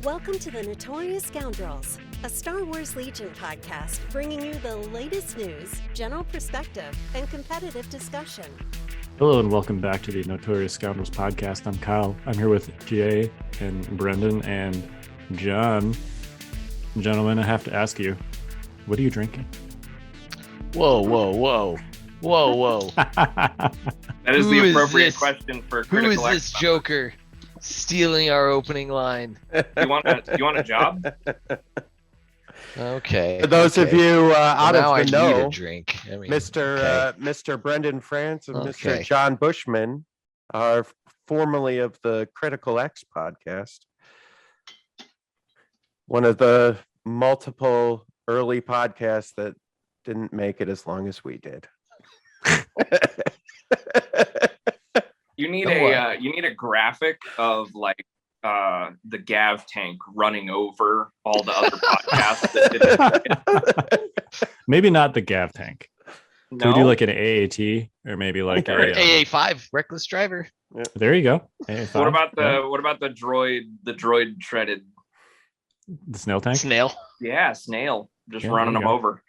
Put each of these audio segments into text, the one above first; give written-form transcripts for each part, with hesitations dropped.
Welcome to the Notorious Scoundrels, a Star Wars Legion podcast bringing you the latest news, general perspective, and competitive discussion. Hello and welcome back to the Notorious Scoundrels podcast. I'm Kyle. I'm here with Jay and Brendon and John. Gentlemen, I have to ask you, what are you drinking? Whoa. That is Who the is appropriate this? question for Who critical is this X. Joker stealing our opening line? You want a job? Okay. For those of you out now I of the need a know, drink. I mean, Mr. Brendon Franz and Mr. Okay. John Bushman are formerly of the Critical X podcast. One of the multiple early podcasts that didn't make it as long as we did. You need Oh, you need a graphic of like the Gav tank running over all the other podcasts that didn't. Maybe not the Gav tank. No? Could we do like an AAT or maybe like or a, AA5 reckless driver. there you go. AA5. What about the droid shredded? the snail tank? Snail. Yeah, snail just Yeah, running there them you over.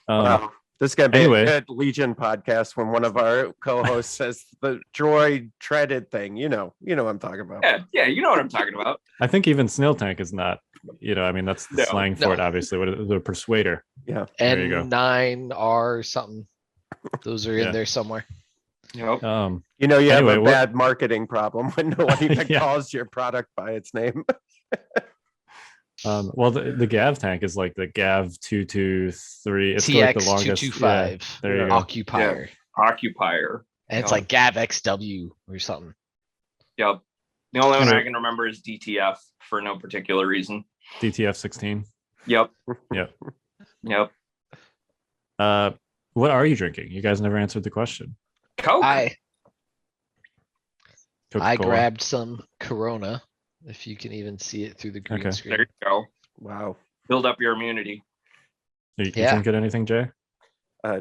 Wow. This is going to be Anyway. a good Legion podcast when one of our co-hosts says the droid treaded thing. You know what I'm talking about. Yeah, you know what I'm talking about. I think even snail tank is not, I mean, that's the No, slang for no. it, obviously. What is the persuader? Yeah. There you go. N9R something. Those are Yeah. in there somewhere. Yep. You know, you Anyway, have a what- bad marketing problem when no one even Yeah. calls your product by its name. Well, the Gav tank is like the Gav 223. It's like the longest. TX225. Yeah, there you go. Occupier. Occupier. And it's Yeah. like Gav XW or something. Yep. The only one Anyway. I can remember is DTF for no particular reason. DTF 16. Yep. Yep. Yep. What are you drinking? You guys never answered the question. Coke. I Coca-Cola. grabbed some Corona, if you can even see it through the green Okay. screen. There you go. Wow. Build up your immunity. You Yeah. drinking anything, Jay?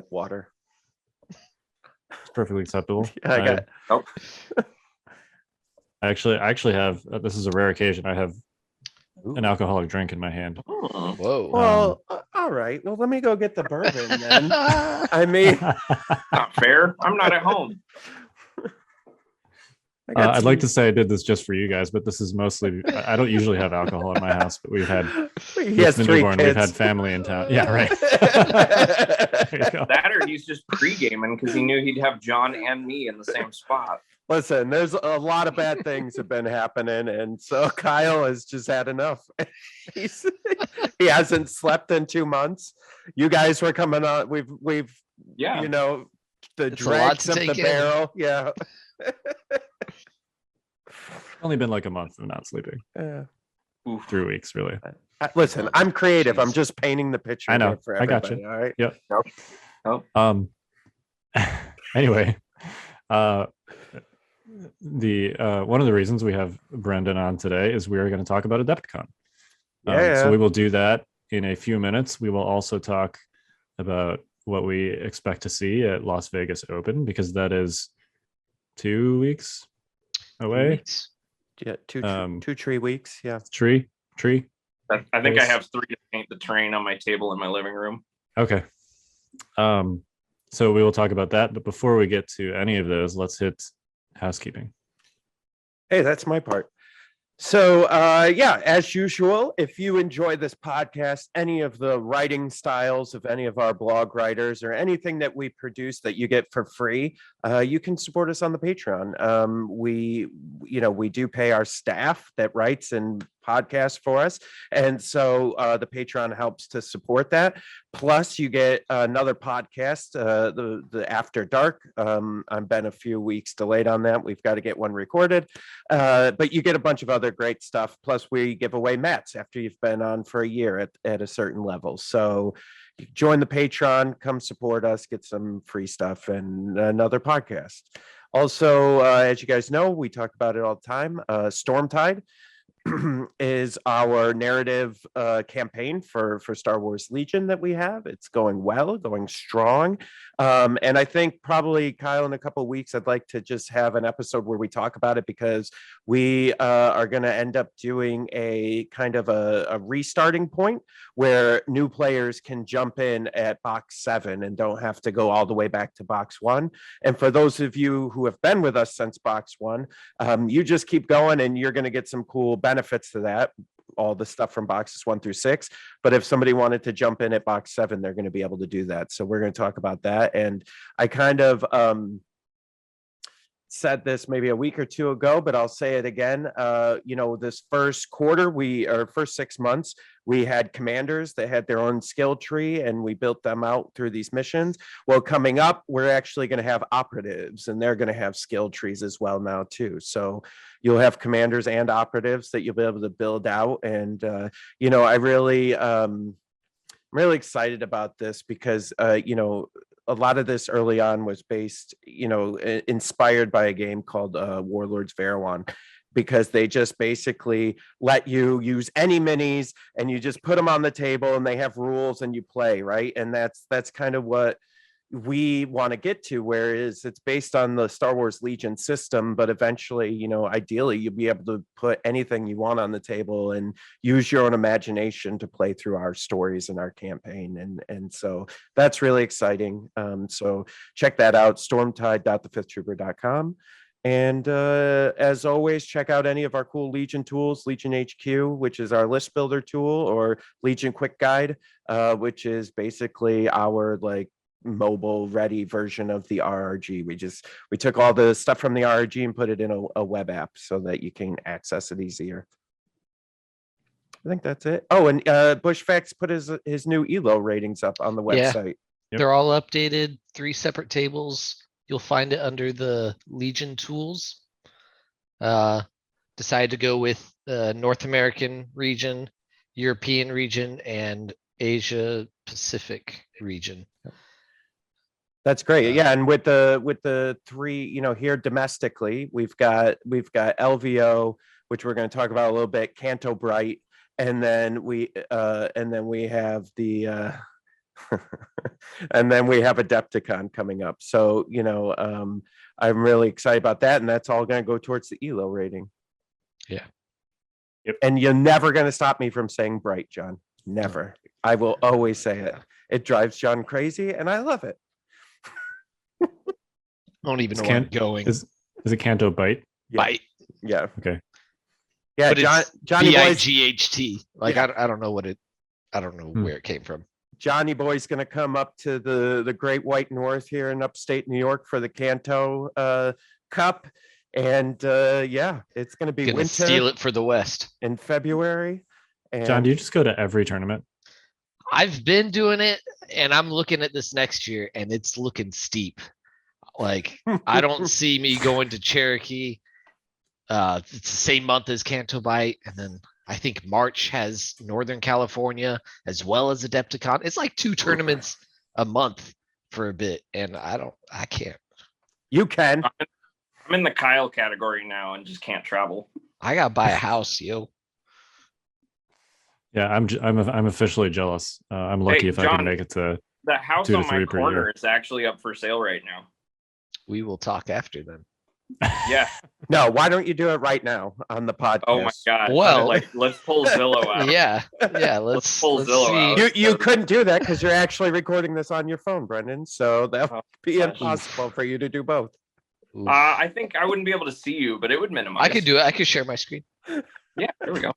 Water. It's perfectly acceptable. Yeah, I got Nope. I actually have. This is a rare occasion. I have an alcoholic drink in my hand. Whoa. Well, all right. Well, let me go get the bourbon then. I mean, Not fair. I'm not at home. I'd like to say I did this just for you guys, but this is mostly. I don't usually have alcohol in my house, but we've had. He has with the 3 newborn, kids. We've had family in town. Yeah, right. There you go. That or he's just pre-gaming because he knew he'd have John and me in the same spot. Listen, there's a lot of bad things have been happening, and so Kyle has just had enough. He hasn't slept in 2 months. You guys were coming on. We've Yeah. the It's a lot dregs to of the take in. barrel. Yeah. Only been like a month of not sleeping. Oof. 3 weeks, really. Listen, I'm creative. I'm Jeez. just painting the picture. I know. here for I got everybody, you. All right. Anyway, the one of the reasons we have Brendon on today is we are going to talk about Adepticon. Yeah. So we will do that in a few minutes. We will also talk about what we expect to see at Las Vegas Open, because that is 2 weeks away. Weeks. Yeah. 2 Um, 2 tree weeks. Yeah. Tree. I think I have 3 to paint the train on my table in my living room. Okay. So we will talk about that. But before we get to any of those, let's hit housekeeping. Hey, that's my part. So, yeah, as usual, if you enjoy this podcast, any of the writing styles of any of our blog writers or anything that we produce that you get for free, you can support us on the Patreon. We do pay our staff that writes and podcasts for us. And so the Patreon helps to support that. Plus, you get another podcast, the After Dark. I've been a few weeks delayed on that. We've got to get one recorded. But you get a bunch of other great stuff. Plus, we give away mats after you've been on for a year at a certain level. So you join the Patreon, come support us, get some free stuff and another podcast. Also, as you guys know, we talk about it all the time. Stormtide. is our narrative campaign for Star Wars Legion that we have. It's going well, going strong. And I think probably, Kyle, in a couple of weeks, I'd like to just have an episode where we talk about it, because we are going to end up doing a kind of a restarting point where new players can jump in at box 7 and don't have to go all the way back to box 1. And for those of you who have been with us since box 1, you just keep going and you're going to get some cool benefits to that, all the stuff from boxes 1 through 6. But if somebody wanted to jump in at box 7, they're going to be able to do that. So we're going to talk about that. And I kind of said this maybe a week or two ago, but I'll say it again. This first quarter, first 6 months, we had commanders that had their own skill tree and we built them out through these missions. Well, coming up, we're actually going to have operatives, and they're going to have skill trees as well now too. So you'll have commanders and operatives that you'll be able to build out. And I'm really excited about this because a lot of this early on was based, inspired by a game called Warlords Verwan, because they just basically let you use any minis and you just put them on the table and they have rules and you play, right? And that's kind of what we want to get to, whereas it's based on the Star Wars Legion system, but eventually, ideally you'll be able to put anything you want on the table and use your own imagination to play through our stories and our campaign. And so that's really exciting. So check that out, stormtide.thefifthtrooper.com. And as always, check out any of our cool Legion tools, Legion HQ, which is our list builder tool, or Legion Quick Guide, which is basically our mobile ready version of the RRG. We took all the stuff from the RRG and put it in a web app so that you can access it easier. I think that's it. Oh, and Bushfax put his new ELO ratings up on the website. Yep. They're all updated, 3 separate tables. You'll find it under the Legion tools. Decided to go with North American region, European region, and Asia Pacific region. That's great. Yeah, and with the 3, here domestically, we've got LVO, which we're going to talk about a little bit, Canto Bright, and then we have the and then we have Adepticon coming up. So, I'm really excited about that, and that's all going to go towards the ELO rating. Yeah. Yep. And you're never going to stop me from saying Bright, John. Never. I will always say it. It drives John crazy, and I love it. Don't even know where I'm going. Is it Canto Bite? Yeah. Bite. Yeah. Okay. Yeah, But it's Johnny Boy's BIGHT. I don't know where it came from. Johnny Boy's going to come up to the Great White North here in upstate New York for the Canto Cup, and it's going to be Gonna winter steal it for the West. in February. And John, do you just go to every tournament? I've been doing it, and I'm looking at this next year, and it's looking steep. I don't see me going to Cherokee. It's the same month as Canto Bite, and then I think March has Northern California as well as Adepticon. It's like 2 tournaments a month for a bit, and I can't. You can. I'm in the Kyle category now and just can't travel. I gotta buy a house, yo. Yeah, I'm officially jealous. I'm lucky Hey, if I John, can make it to. The house 2 to on my 3 per corner year. is actually up for sale right now. We will talk after then. Yeah. No, why don't you do it right now on the podcast? Oh my god. Well- let's pull Zillow out. Yeah, let's pull Zillow see. out. You couldn't do that because you're actually recording this on your phone, Brendon. So that would be gosh. impossible for you to do both. Oof. I think I wouldn't be able to see you, but it would minimize. I could do it. I could share my screen. Yeah, there we go.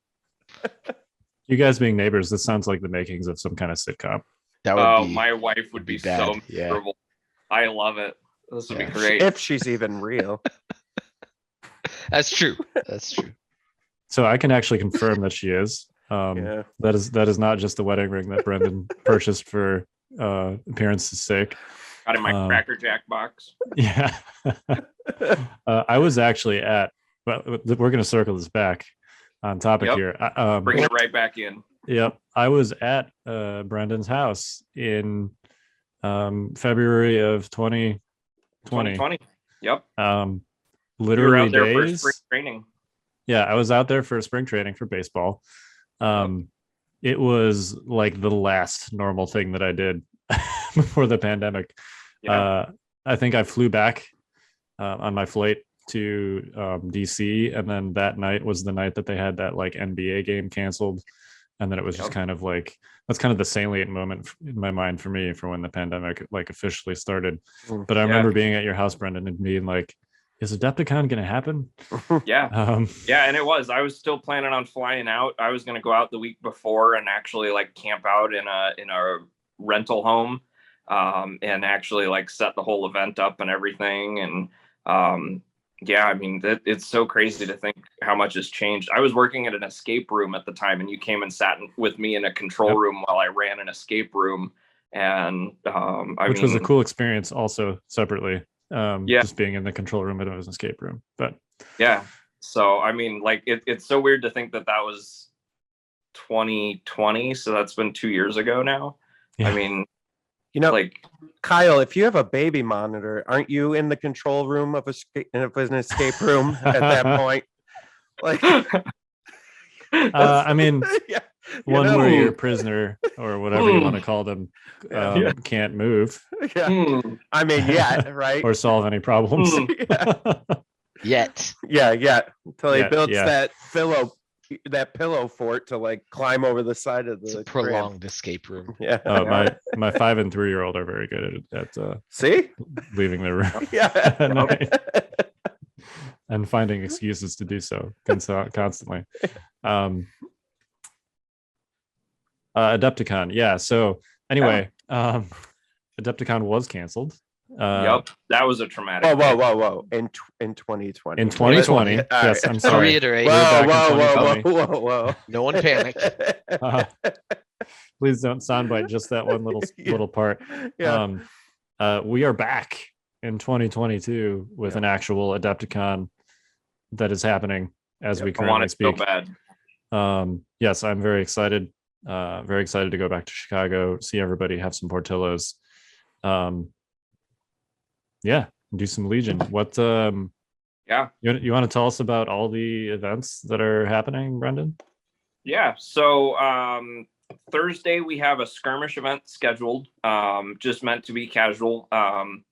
You guys being neighbors, this sounds like the makings of some kind of sitcom. That would Oh, be my wife would be bad. so Yeah. miserable. I love it. This would Yeah. be great. If she's even real. That's true. That's true. So I can actually confirm that she is. Yeah. That is not just the wedding ring that Brendon purchased for appearance's sake. Got in my Cracker Jack box. Yeah. I was actually at. Well, we're going to circle this back on topic Yep. here. Bringing it right back in. Yep. I was at Brendon's house in February of 2020. 2020. Yep. We were Literally out there for days. spring training. Yeah, I was out there for spring training for baseball. It was like the last normal thing that I did before the pandemic. I think I flew back on my flight to DC, and then that night was the night that they had that like NBA game canceled, and then it was just kind of like that's kind of the salient moment in my mind for me for when the pandemic like officially started. But I remember being at your house, Brendon, and being like, is Adepticon going to happen? Yeah. And it was. I was still planning on flying out. I was going to go out the week before and actually like camp out in a rental home, and actually like set the whole event up and everything. And yeah, I mean, it's so crazy to think how much has changed. I was working at an escape room at the time, and you came and sat with me in a control room while I ran an escape room. And which was a cool experience also separately. Just being in the control room, it was an escape room. But yeah, so I mean, like it's so weird to think that was 2020, so that's been 2 years ago now. I mean, like Kyle, if you have a baby monitor, aren't you in the control room of an escape room at that point? Like, I mean, where your prisoner or whatever you want to call them can't move. I mean, right? Or solve any problems. Yet. Until he builds that pillow fort to like climb over the side of the prolonged escape room. My 5 and 3-year-old are very good at leaving the room at night and finding excuses to do so constantly. Adepticon, so anyway, Adepticon was canceled. That was a traumatic. Whoa! In 2020. In 2020. Yes, right. I'm sorry. Reiterate. Whoa! No one panic. Please don't soundbite just that one little part. We are back in 2022 with an actual Adepticon that is happening as we currently speak. So bad. Yes, I'm very excited. Very excited to go back to Chicago, see everybody, have some Portillos. Do some Legion. What you want to tell us about all the events that are happening, Brendon? So Thursday we have a skirmish event scheduled, just meant to be casual, and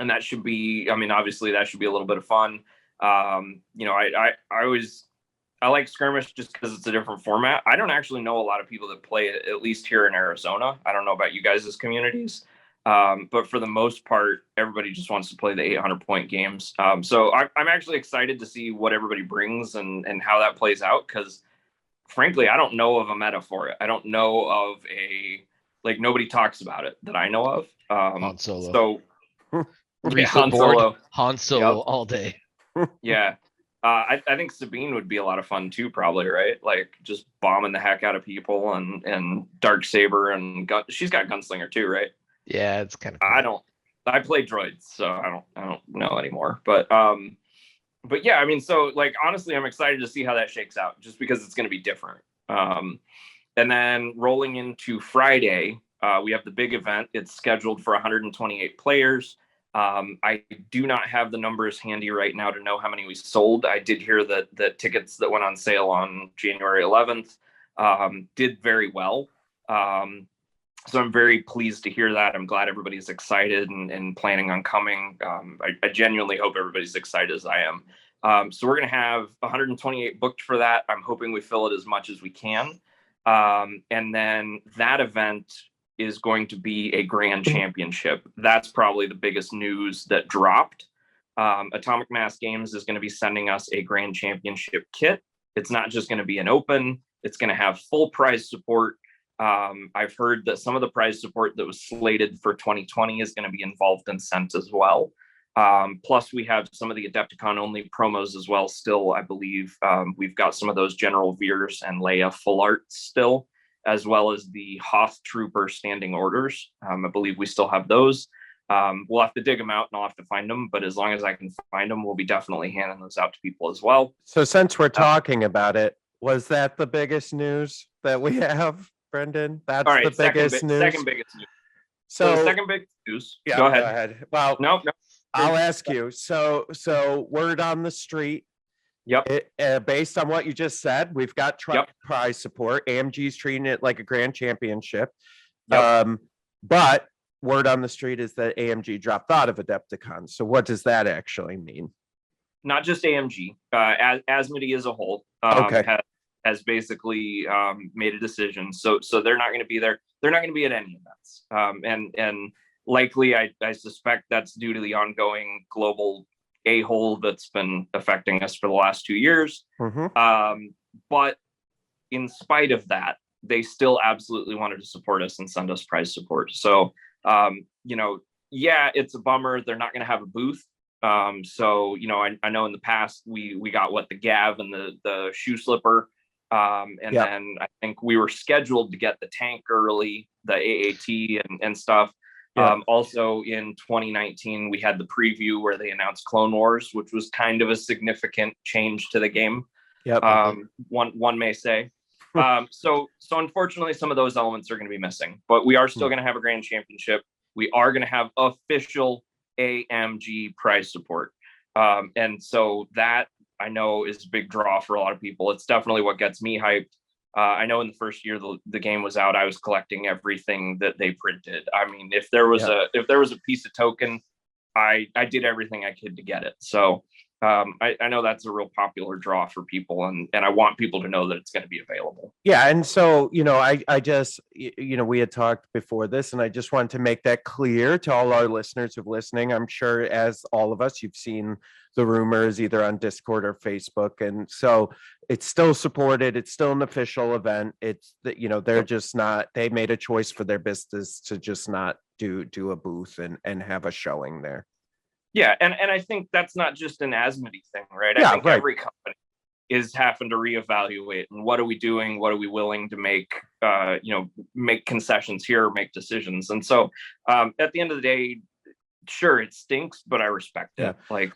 that should be, I mean, obviously that should be a little bit of fun. I like skirmish just because it's a different format. I don't actually know a lot of people that play it, at least here in Arizona. I don't know about you guys' communities. But for the most part, everybody just wants to play the 800-point games. So I'm actually excited to see what everybody brings and how that plays out, because frankly, I don't know of a meta for it. I don't know of nobody talks about it that I know of. Han Solo. So Han Solo all day. I think Sabine would be a lot of fun too, probably, right? Like just bombing the heck out of people and Darksaber and she's got Gunslinger too, right? Yeah, it's kind of cool. I play droids, so I don't know anymore. But yeah, I mean, so like honestly, I'm excited to see how that shakes out, just because it's going to be different. And then rolling into Friday, we have the big event. It's scheduled for 128 players. I do not have the numbers handy right now to know how many we sold. I did hear that the tickets that went on sale on January 11th did very well. So I'm very pleased to hear that. I'm glad everybody's excited and planning on coming. I genuinely hope everybody's excited as I am. So we're going to have 128 booked for that. I'm hoping we fill it as much as we can. And then that event is going to be a grand championship. That's probably the biggest news that dropped. Atomic Mass Games is going to be sending us a grand championship kit. It's not just going to be an open. It's going to have full prize support. I've heard that some of the prize support that was slated for 2020 is going to be involved and sent as well. Plus, we have some of the Adepticon only promos as well. Still, I believe we've got some of those General Veers and Leia full art still, as well as the Hoth Trooper standing orders. I believe we still have those. We'll have to dig them out and I'll have to find them. But as long as I can find them, we'll be definitely handing those out to people as well. So since we're talking about it, was that the biggest news that we have, Brendon? That's right, the biggest news. Second biggest news. So the second big news. Yeah, go ahead. Well, no. I'll ask you. So word on the street Yep. Based on what you just said, we've got truck prize support. AMG's treating it like a grand championship. Yep. But word on the street is that AMG dropped out of Adepticon. So what does that actually mean? Not just AMG, Asmodee as a whole has basically made a decision. So they're not going to be there. They're not going to be at any events. And likely, I suspect that's due to the ongoing global a-hole that's been affecting us for the last 2 years. But in spite of that, they still absolutely wanted to support us and send us prize support. So, it's a bummer. They're not going to have a booth. So, I know in the past we got the Gav and the shoe slipper. Then I think we were scheduled to get the tank early, the AAT and stuff. Also in 2019, we had the preview where they announced Clone Wars, which was kind of a significant change to the game. One may say. So unfortunately, some of those elements are going to be missing, but we are still going to have a grand championship. We are going to have official AMG prize support. And so that I know is a big draw for a lot of people. It's definitely what gets me hyped. I know in the first year the game was out, I was collecting everything that they printed. I mean, if there was a piece of token, I did everything I could to get it. So I know that's a real popular draw for people, and I want people to know that it's going to be available. Yeah, and so I just we had talked before this, and I just wanted to make that clear to all our listeners who've listening. I'm sure, as all of us, you've seen the rumors either on Discord or Facebook, and so it's still supported. It's still an official event. It's that they're just not. They made a choice for their business to just not do a booth and have a showing there. Yeah, and I think that's not just an Asmodee thing, right? I think every company is having to reevaluate and what are we doing? What are we willing to make? Make concessions here, make decisions. And so at the end of the day, sure, it stinks, but I respect it.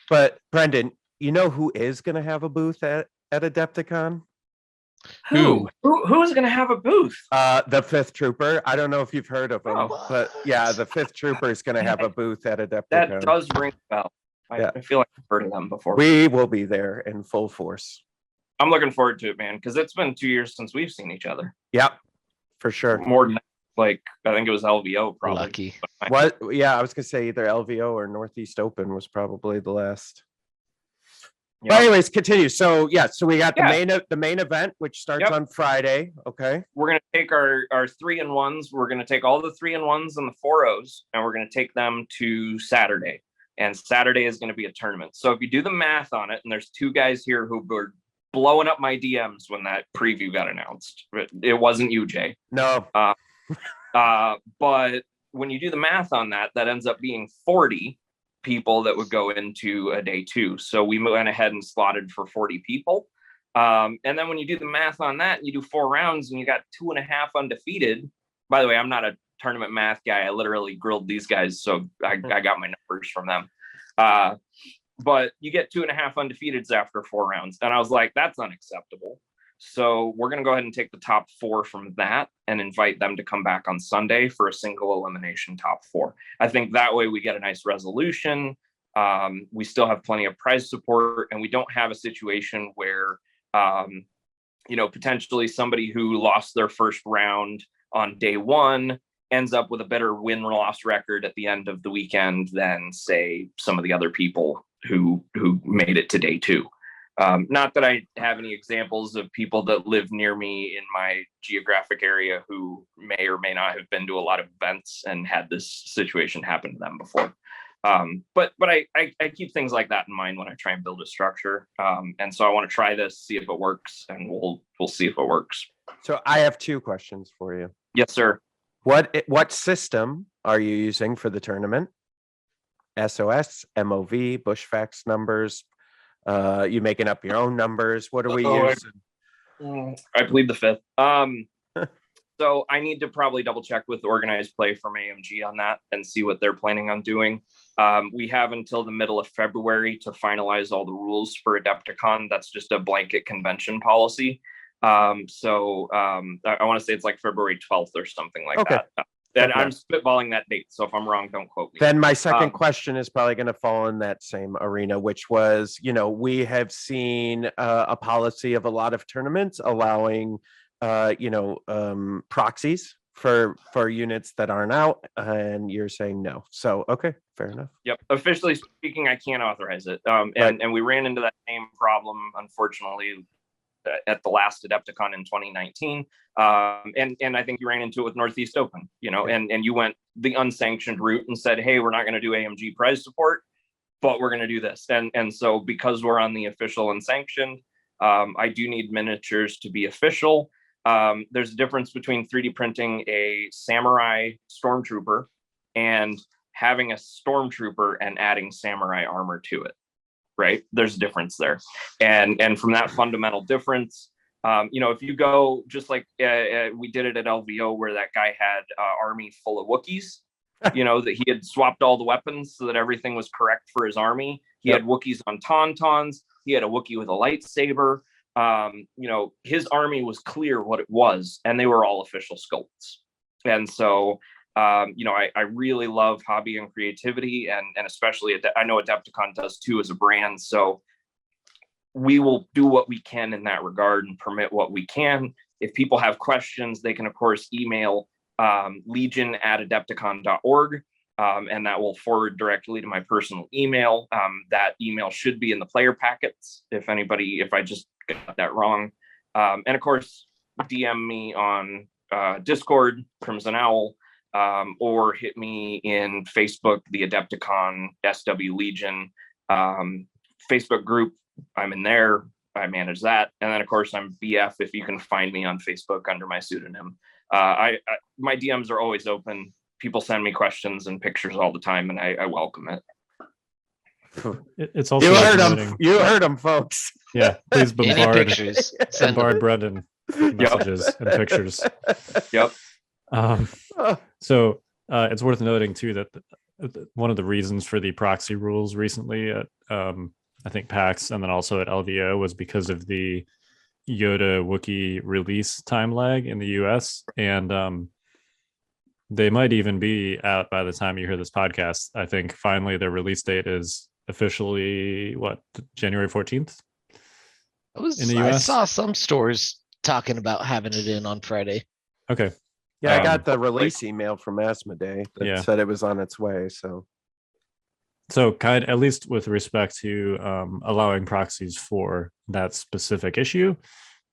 But Brendon, who is going to have a booth at Adepticon? Who is going to have a booth? The Fifth Trooper. I don't know if you've heard of him, but yeah, the Fifth Trooper is going to have a booth at Adepticon. That does ring a bell. I feel like I've heard of them before. We will be there in full force. I'm looking forward to it, man, because it's been 2 years since we've seen each other. Yep, for sure. More than I think it was LVO probably. Lucky. What? Yeah, I was gonna say either LVO or Northeast Open was probably the last. But anyways, continue. So we got the main event, which starts on Friday. Okay. We're gonna take our 3-in-1s. We're gonna take all the 3-in-1s and the 4-0s, and we're gonna take them to Saturday. And Saturday is gonna be a tournament. So if you do the math on it, and there's 2 guys here who were blowing up my DMs when that preview got announced. It wasn't you, Jay. No. But when you do the math on that, that ends up being 40 people that would go into a day 2. So we went ahead and slotted for 40 people. And then when you do the math on that, you do 4 rounds and you got 2.5 undefeated. By the way, I'm not a tournament math guy. I literally grilled these guys, so I got my numbers from them. But you get 2.5 undefeateds after 4 rounds. And I was like, that's unacceptable. So we're going to go ahead and take the top 4 from that and invite them to come back on Sunday for a single elimination top 4. I think that way we get a nice resolution. We still have plenty of prize support, and we don't have a situation where, potentially somebody who lost their first round on day 1 ends up with a better win-loss record at the end of the weekend than, say, some of the other people who made it to day 2. Not that I have any examples of people that live near me in my geographic area who may or may not have been to a lot of events and had this situation happen to them before. But I keep things like that in mind when I try and build a structure. And so I want to try this, see if it works, and we'll see if it works. So I have 2 questions for you. Yes, sir. What system are you using for the tournament? SOS, MOV, Bushfax numbers? You making up your own numbers? What are we using? I plead the 5th. So I need to probably double check with organized play from AMG on that and see what they're planning on doing. We have until the middle of February to finalize all the rules for Adepticon. That's just a blanket convention policy. So I want to say it's like February 12th or something like that. And Okay. I'm spitballing that date, so if I'm wrong, don't quote me. Then my second Um, question is probably going to fall in that same arena, which was, we have seen a policy of a lot of tournaments allowing, proxies for units that aren't out, and you're saying no. So, okay, fair enough. Yep. Officially speaking, I can't authorize it. Right. And we ran into that same problem, unfortunately, at the last Adepticon in 2019. And I think you ran into it with Northeast Open, and you went the unsanctioned route and said, hey, we're not going to do AMG prize support, but we're going to do this. And so because we're on the official unsanctioned, I do need miniatures to be official. There's a difference between 3D printing a samurai stormtrooper and having a stormtrooper and adding samurai armor to it. Right, there's a difference there, and from that fundamental difference, if you go just like we did it at LVO, where that guy had army full of Wookiees, that he had swapped all the weapons so that everything was correct for his army. He had Wookiees on tauntauns. He had a Wookiee with a lightsaber. His army was clear what it was, and they were all official sculpts. And so I really love hobby and creativity, and especially I know Adepticon does too as a brand. So we will do what we can in that regard and permit what we can. If people have questions, they can of course email legion@adepticon.org, and that will forward directly to my personal email. That email should be in the player packets if I just got that wrong. And of course, DM me on Discord, Crimson Owl, or hit me in Facebook, the Adepticon SW Legion Facebook group. I'm in there. I manage that. And then, of course, I'm BF if you can find me on Facebook under my pseudonym. My DMs are always open. People send me questions and pictures all the time, and I welcome it. It's also you heard him, folks. Yeah, please Any bombard pictures. Brendon messages and pictures. Yep. So it's worth noting too that one of the reasons for the proxy rules recently at I think PAX and then also at LVO was because of the Yoda Wookiee release time lag in the US, and they might even be out by the time you hear this podcast. I think finally their release date is officially January 14th in the US. I saw some stores talking about having it in on Friday. Okay. Yeah, I got the release email from Asmodee that said it was on its way. So at least with respect to allowing proxies for that specific issue,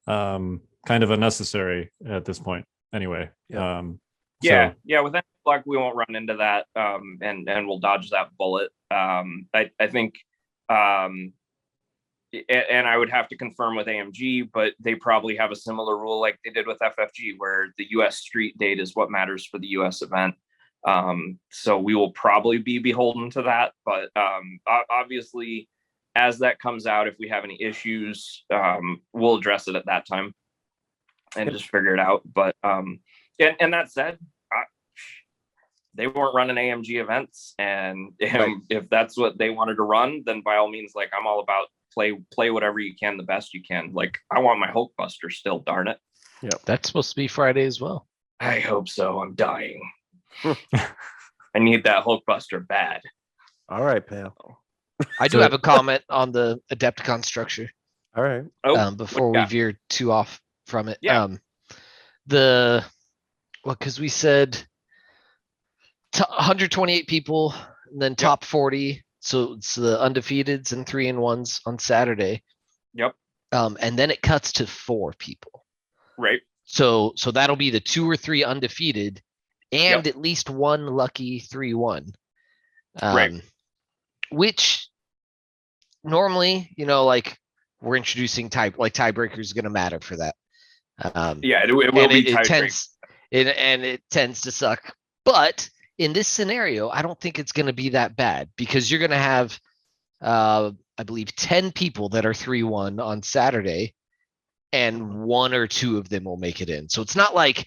kind of unnecessary at this point anyway. Yeah. With any luck, we won't run into that, and we'll dodge that bullet. I think, and I would have to confirm with AMG, but they probably have a similar rule like they did with FFG, where the US street date is what matters for the US event. So we will probably be beholden to that, but obviously, as that comes out, if we have any issues, we'll address it at that time and just figure it out. But and that said, they weren't running AMG events, and if that's what they wanted to run, then by all means, like, I'm all about play whatever you can the best you can. Like, I want my Hulkbuster still, darn it. Yeah, that's supposed to be Friday as well. I hope so. I'm dying. I need that Hulkbuster bad. All right, pal. I do have a comment on the Adepticon structure. All right. Before we veer too off from it. Yeah. Because we said 128 people, and then top 40. So it's the undefeateds and 3-1s on Saturday. Yep. And then it cuts to 4 people. Right. So that'll be the 2 or 3 undefeated and at least 1 lucky 3-1. Right. Which normally, like, we're introducing tiebreakers is going to matter for that. It will be tiebreaker. It tends to suck. But in this scenario, I don't think it's going to be that bad, because you're going to have, I believe, 10 people that are 3-1 on Saturday, and 1 or 2 of them will make it in. So it's not like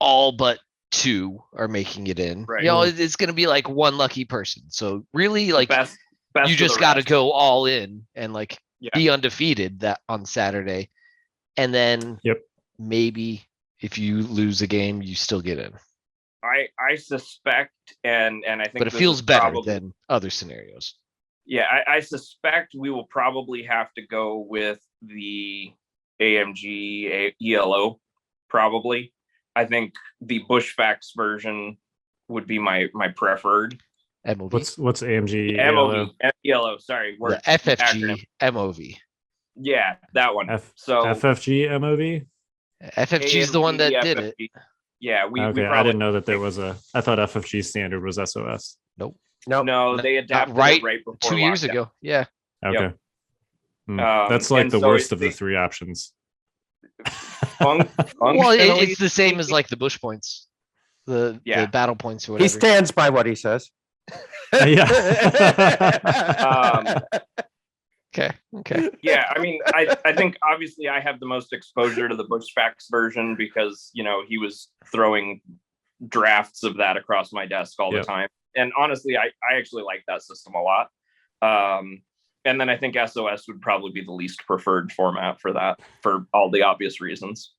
all but 2 are making it in. Right. It's going to be like 1 lucky person. So really, like, best you just got to rest. go all in and be undefeated that on Saturday, and then maybe if you lose a game, you still get in. I suspect, and I think, but it this feels is better probably, than other scenarios. Yeah, I suspect we will probably have to go with the AMG ELO. Probably, I think the Bushfax version would be my preferred. MOV. What's AMG MOV, ELO. Sorry, The word FFG acronym. MOV. Yeah, that one. So FFG MOV. FFG is the one that AMG, did it. FFG. Yeah, we Okay, probably I didn't know that there was a. I thought FFG standard was SOS. Nope. no, they adapted right, it right before 2 years lockdown. ago. Yeah. Okay. Yep. That's like and the so worst of they- the three options. Well, functionally it's the same as like the Bush points, the battle points or He whatever. stands by what he says. Yeah. Okay. Yeah, I mean, I think obviously I have the most exposure to the Bushfax version because he was throwing drafts of that across my desk all the time, and honestly, I actually like that system a lot. And then I think SOS would probably be the least preferred format for that, for all the obvious reasons.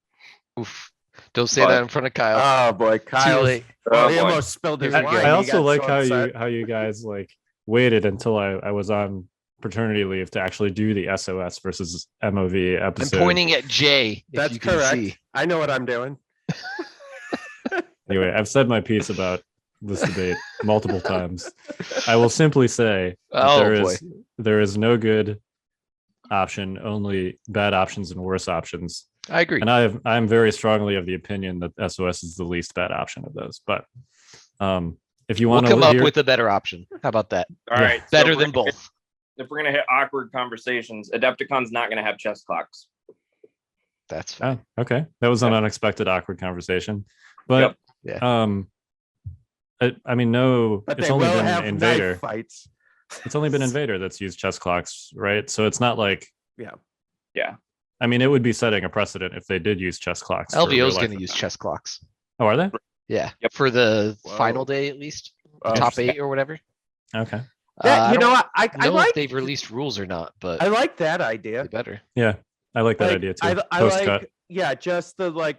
Oof. Don't say that in front of Kyle. Oh boy, Kyle! late. He boy. almost spilled his Here we wine. go. I He also got like so upset. how you guys like waited until I was on paternity leave to actually do the SOS versus MOV I'm episode. pointing at Jay. If That's you can correct. see. I know what I'm doing. Anyway, I've said my piece about this debate multiple times. I will simply say that there is no good option, only bad options and worse options. I agree. And I'm very strongly of the opinion that SOS is the least bad option of those. But if you We'll want to come up with a better option. How about that? All right, Better so than both. if we're gonna hit awkward conversations, Adepticon's not gonna have chess clocks. That's fine. Oh, okay. That was an unexpected awkward conversation. But I mean, no, But it's they only will been have Invader. knife fights. It's only been Invader that's used chess clocks, right? So it's not like Yeah. I mean, it would be setting a precedent if they did use chess clocks. for LVO real is life going to use event. chess clocks. Oh, are they? Yeah. Yep. For the Whoa. final day, at least. The top Interesting. 8 or whatever. Okay. Yeah, I you know, don't I know like if they've released rules or not, but I like that idea. they better. Yeah, I like that Like, idea too. I Post like, cut. yeah, just the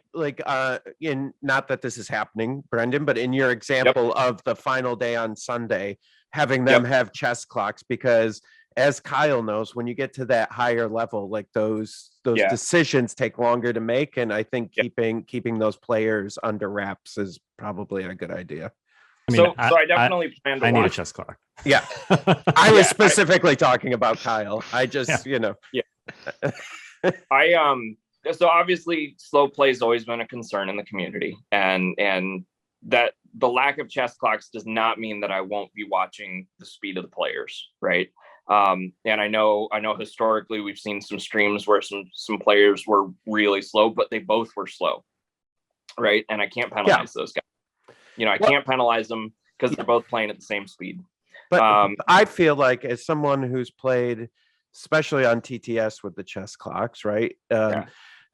in not that this is happening, Brendon, but in your example of the final day on Sunday, having them have chess clocks, because as Kyle knows, when you get to that higher level, like those decisions take longer to make, and I think keeping those players under wraps is probably a good idea. I mean, So I definitely plan to I need a watch. chess clock. Yeah, I was specifically talking about Kyle. I just So obviously slow play has always been a concern in the community, and that the lack of chess clocks does not mean that I won't be watching the speed of the players, right? And I know historically we've seen some streams where some players were really slow, but they both were slow, right? And I can't penalize those guys. I can't penalize them because they're both playing at the same speed. But I feel like, as someone who's played, especially on TTS with the chess clocks, right?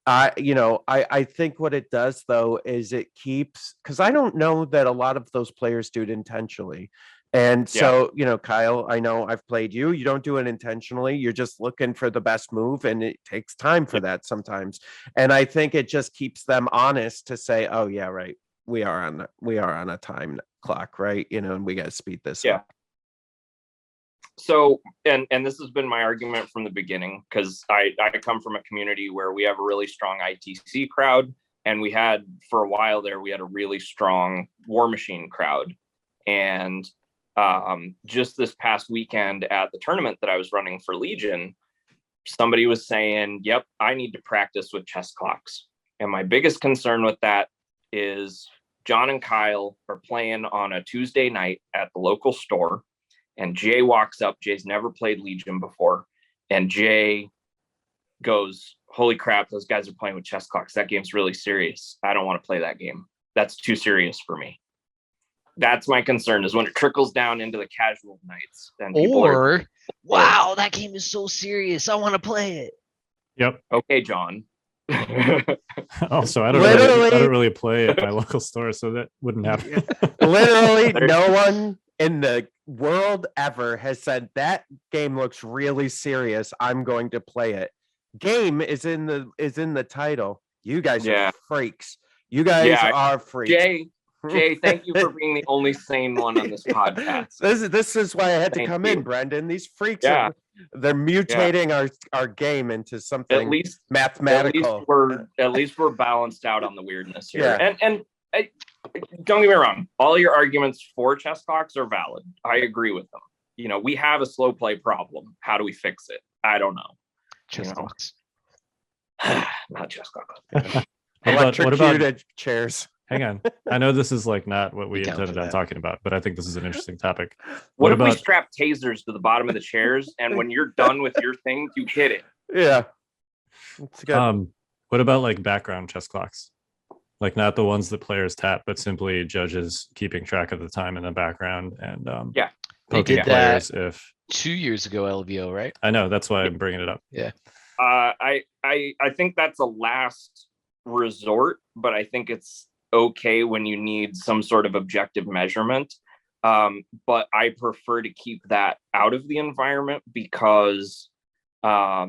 I think what it does though is it keeps, because I don't know that a lot of those players do it intentionally. And so, Kyle, I know I've played you. You don't do it intentionally. You're just looking for the best move, and it takes time for that sometimes. And I think it just keeps them honest to say, "Oh yeah, right. We are on a time clock, right? And we got to speed this up." So, and this has been my argument from the beginning, because I come from a community where we have a really strong ITC crowd, and we had, for a while there, we had a really strong War Machine crowd. And just this past weekend at the tournament that I was running for Legion, somebody was saying, "Yep, I need to practice with chess clocks." And my biggest concern with that is John and Kyle are playing on a Tuesday night at the local store, and Jay walks up. Jay's never played Legion before, and Jay goes, "Holy crap, those guys are playing with chess clocks. That game's really serious. I don't want to play that game. That's too serious for me." That's my concern, is when it trickles down into the casual nights. And wow, that game is so serious. I want to play it. Yep. Okay, John. Also, I don't really play at my local store, so that wouldn't happen. Literally, no one in the world ever has said that game looks really serious. I'm going to play it. Game is in the title. You guys are freaks. You guys are freaks. Jay, thank you for being the only sane one on this podcast. This is why I had to Thank come you. in, Brendan. These freaks Yeah. they're mutating our game into something At least mathematical. At least we're balanced out on the weirdness here. Yeah. And don't get me wrong, all your arguments for chess clocks are valid. I agree with them. You know, we have a slow play problem. How do we fix it? I don't know. Chess clocks. Not chess clocks. Electrocuted chairs. Hang on. I know this is like not what we Be down intended for on that. talking about, but I think this is an interesting topic. What if we about strap tasers to the bottom of the chairs, and when you're done with your thing, you hit it? Yeah. It's good. what about like background chess clocks? Like not the ones that players tap, but simply judges keeping track of the time in the background and Yeah. They poking did players that if 2 years ago, LVO, right? I know that's why I'm bringing it up. I think that's a last resort, but I think it's okay when you need some sort of objective measurement. But I prefer to keep that out of the environment because I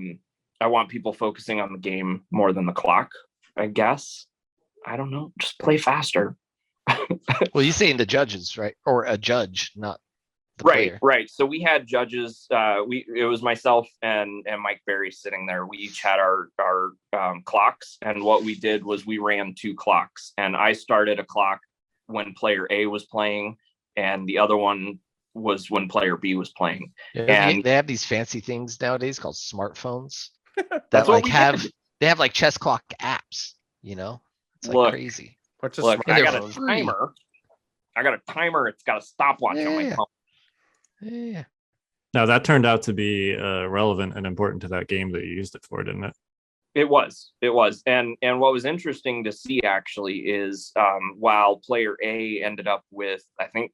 want people focusing on the game more than the clock, I guess. I don't know. Just play faster. Well, you're saying the judges, right? Or a judge, not the Right, player. right. So we had judges. It was myself and Mike Berry sitting there. We each had our clocks, and what we did was we ran 2 clocks, and I started a clock when player A was playing, and the other one was when player B was playing. Yeah, And- they have these fancy things nowadays called smartphones that That's what like we have did. they have like chess clock apps, you know? It's like Look. crazy. What's a Look, And I they're got a free. timer. I got a timer. It's got a stopwatch on my Yeah. phone. Yeah. Now that turned out to be relevant and important to that game that you used it for, didn't it? It was. And what was interesting to see actually is while player A ended up with, I think,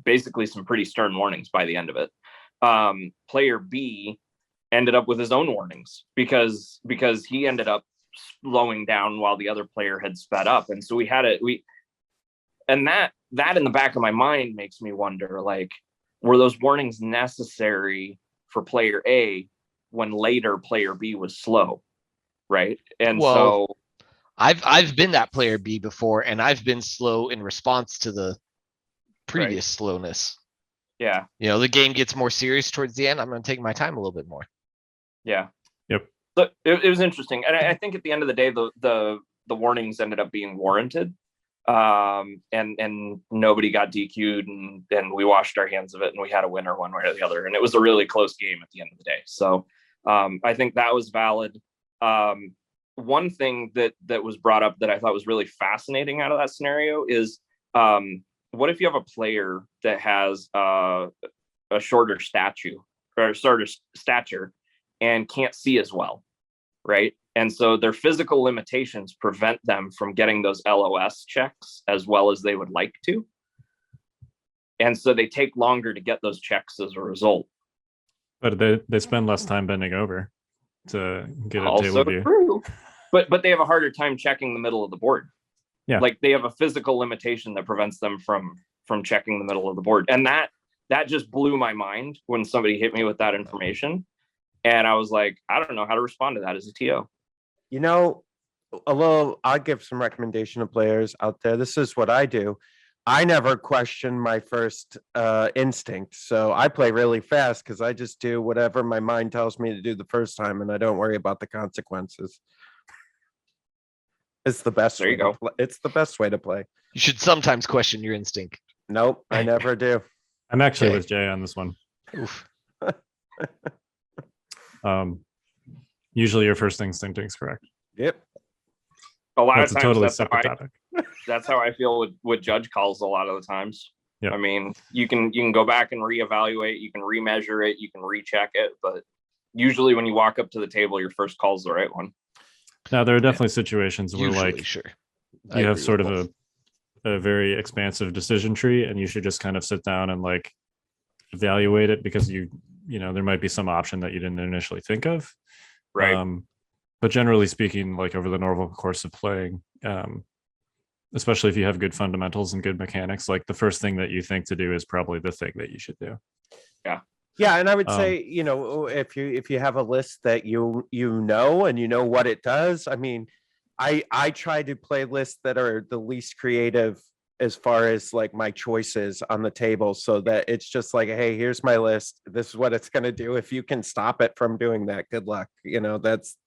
basically some pretty stern warnings by the end of it, player B ended up with his own warnings because he ended up slowing down while the other player had sped up. And so and that in the back of my mind makes me wonder, like, were those warnings necessary for player A when later player B was slow? Right. And Well, so I've been that player B before, and I've been slow in response to the previous slowness. yeah. You know, the game gets more serious towards the end. I'm going to take my time a little bit more. Yeah. Yep. So it was interesting. And I think at the end of the day, the warnings ended up being warranted. And nobody got DQ'd, and we washed our hands of it, and we had a winner one way or the other. And it was a really close game at the end of the day. So I think that was valid. One thing that was brought up that I thought was really fascinating out of that scenario is what if you have a player that has a shorter stature and can't see as well, right? And so their physical limitations prevent them from getting those LOS checks as well as they would like to. And so they take longer to get those checks as a result. But they spend less time bending over to get a Also table view. true. But they have a harder time checking the middle of the board. Yeah. Like they have a physical limitation that prevents them from checking the middle of the board. And that just blew my mind when somebody hit me with that information. And I was like, I don't know how to respond to that as a TO. You know, I'll give some recommendation to players out there. This is what I do. I never question my first instinct. So I play really fast because I just do whatever my mind tells me to do the first time, and I don't worry about the consequences. It's the best There you way to go. play. It's the best way to play. You should sometimes question your instinct. Nope, I never do. I'm actually Okay. with Jay on this one. Oof. Usually your first instinct is correct. Yep. A lot That's of a times totally that's how separate topic. that's how I feel with judge calls a lot of the times. Yeah. I mean, you can go back and reevaluate, you can remeasure it, you can recheck it, but usually when you walk up to the table, your first call is the right one. Now there are definitely situations where Usually, like sure. you have sort of a very expansive decision tree, and you should just kind of sit down and like evaluate it because you know there might be some option that you didn't initially think of. Right. But generally speaking, like over the normal course of playing, especially if you have good fundamentals and good mechanics, like the first thing that you think to do is probably the thing that you should do. Yeah, and I would say, you know, if you have a list that you know and you know what it does, I mean, I try to play lists that are the least creative as far as like my choices on the table, so that it's just like, hey, here's my list. This is what it's going to do. If you can stop it from doing that, good luck. That's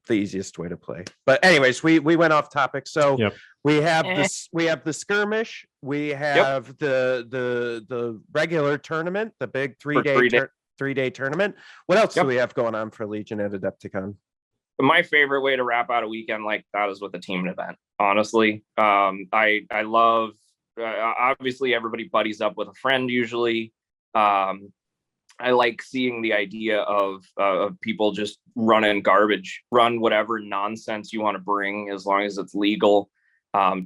the easiest way to play. But anyways, we went off topic. So Yep. we have the skirmish, we have the regular tournament, the big 3-day tournament. What else do we have going on for Legion at Adepticon? My favorite way to wrap out a weekend like that is with a team event. Honestly, I love. Obviously, everybody buddies up with a friend usually. I like seeing the idea of people just running garbage, run whatever nonsense you want to bring, as long as it's legal.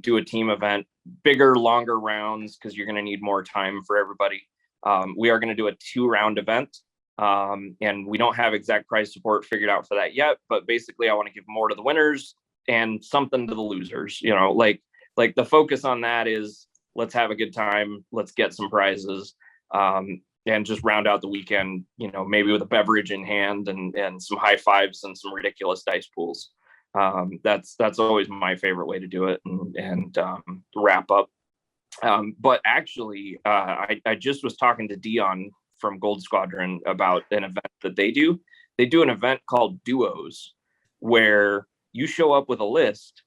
Do a team event, bigger, longer rounds, because you're going to need more time for everybody. We are going to do a 2-round event. And we don't have exact prize support figured out for that yet, but basically I want to give more to the winners and something to the losers. Like the focus on that is, let's have a good time, let's get some prizes, and just round out the weekend, maybe with a beverage in hand and some high fives and some ridiculous dice pools. That's always my favorite way to do it and wrap up. But actually, I just was talking to Dion from Gold Squadron about an event that they do. They do an event called Duos, where you show up with a list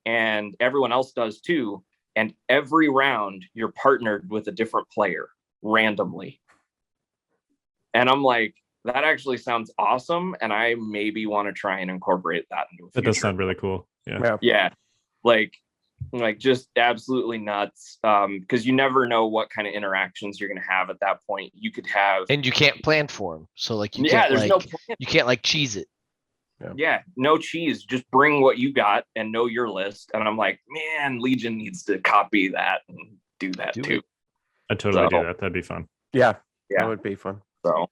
and everyone else does too. And every round you're partnered with a different player randomly. And I'm like, that actually sounds awesome. And I maybe want to try and incorporate that into a future. It does sound really cool. Yeah. Like just absolutely nuts. Because you never know what kind of interactions you're going to have at that point. You could have, and you can't plan for them. So like you can't cheese it. Yeah, no cheese. Just bring what you got and know your list. And I'm like, man, Legion needs to copy that and do that too. I'd totally do that. That'd be fun. Yeah, that would be fun. So,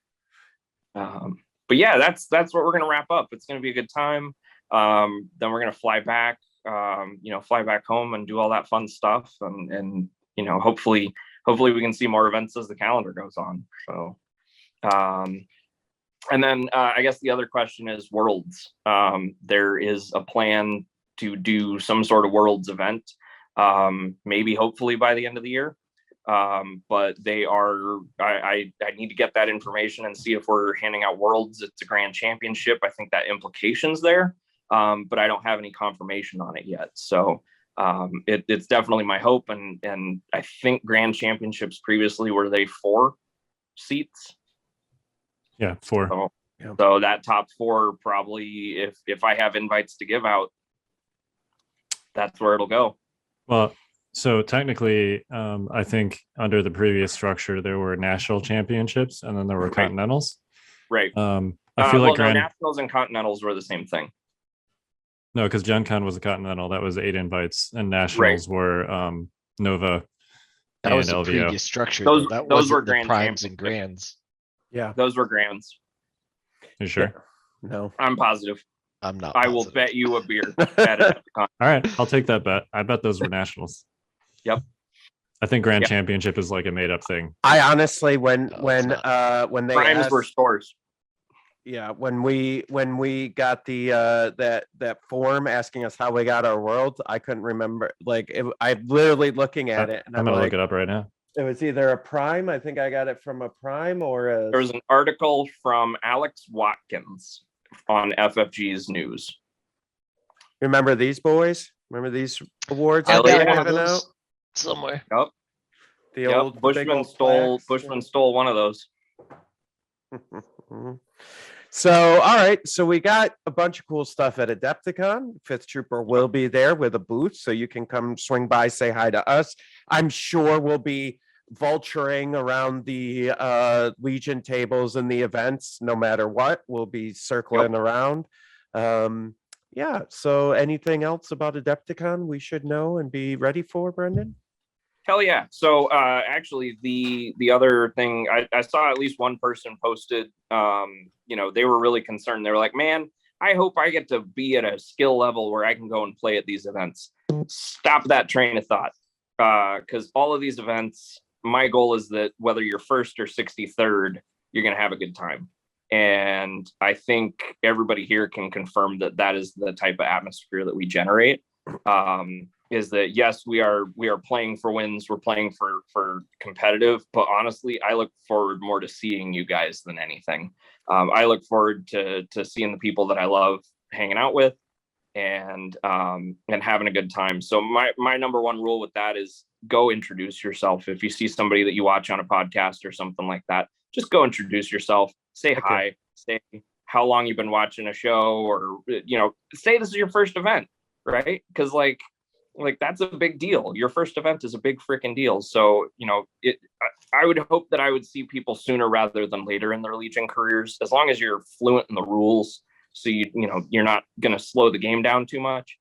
but yeah, that's what we're gonna wrap up. It's gonna be a good time. Then we're gonna fly back, fly back home and do all that fun stuff, and hopefully we can see more events as the calendar goes on. So, and then I guess the other question is Worlds. There is a plan to do some sort of Worlds event, maybe hopefully by the end of the year. But I need to get that information and see if we're handing out Worlds. It's a grand championship. I think that implications there, but I don't have any confirmation on it yet. So it's definitely my hope. And I think grand championships previously, were they 4 seats? Yeah, 4. So that top 4, probably, if I have invites to give out, that's where it'll go. Well, so technically, I think under the previous structure, there were national championships and then there were continentals. Right. I feel like nationals and continentals were the same thing. No, because Gen Con was a continental. That was 8 invites, and nationals were Nova. That was LVO. a previous structure. Those were grand primes and grands. Yeah, those were grands. You sure? No, I'm positive. I'm not. I will bet you a beer at Adepticon. All right, I'll take that bet. I bet those were nationals. Yep. I think grand championship is like a made up thing. I honestly, when they primes were stores. Yeah, when we got the that form asking us how we got our world, I couldn't remember. I'm literally looking at it, and I'm gonna look it up right now. It was either a prime. I think I got it from a prime or There was an article from Alex Watkins on FFG's news. Remember these boys? Remember these awards? I got one of those somewhere. Yep. The old Bushman stole one of those. So, all right. So we got a bunch of cool stuff at Adepticon. 5th Trooper will be there with a booth, so you can come swing by, say hi to us. I'm sure we'll be vulturing around the Legion tables and the events, no matter what. We'll be circling around. Yeah. So anything else about Adepticon we should know and be ready for, Brendon? Hell yeah. So actually the other thing, I saw at least one person posted, they were really concerned. They were like, man, I hope I get to be at a skill level where I can go and play at these events. Stop that train of thought. Because all of these events, my goal is that whether you're 1st or 63rd, you're going to have a good time. And I think everybody here can confirm that is the type of atmosphere that we generate. is that yes, we are playing for wins, we're playing for competitive, but honestly, I look forward more to seeing you guys than anything. I look forward to seeing the people that I love hanging out with and having a good time. So my number one rule with that is go introduce yourself. If you see somebody that you watch on a podcast or something like that, just go introduce yourself, say hi, say how long you've been watching a show, or say this is your first event, right? Because like that's a big deal. Your first event is a big freaking deal. So I would hope that I would see people sooner rather than later in their Legion careers, as long as you're fluent in the rules. So you're not going to slow the game down too much.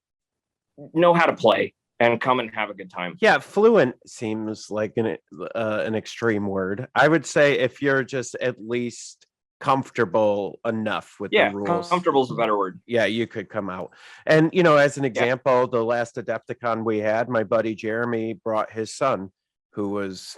Know how to play and come and have a good time. Yeah, fluent seems like an extreme word. I would say if you're just at least comfortable enough with the rules. Comfortable is a better word. Yeah, you could come out. And as an example, the last Adepticon we had, my buddy Jeremy brought his son, who was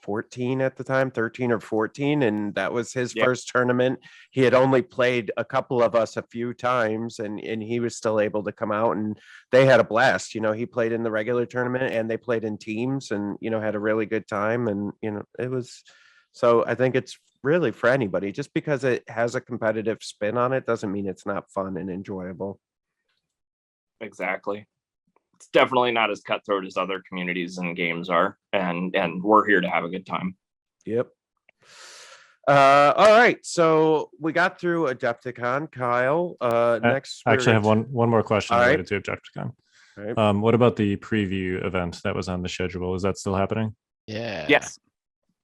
14 at the time, 13 or 14, and that was his first tournament. He had only played a couple of us a few times, and he was still able to come out, and they had a blast. He played in the regular tournament and they played in teams, and had a really good time. And it was, so I think it's really for anybody. Just because it has a competitive spin on it doesn't mean it's not fun and enjoyable. Exactly. It's definitely not as cutthroat as other communities and games are, and we're here to have a good time. Yep. All right, so we got through Adepticon. Kyle, next I actually have one more question related to Adepticon. Right. What about the preview event that was on the schedule? Is that still happening? Yeah. Yes.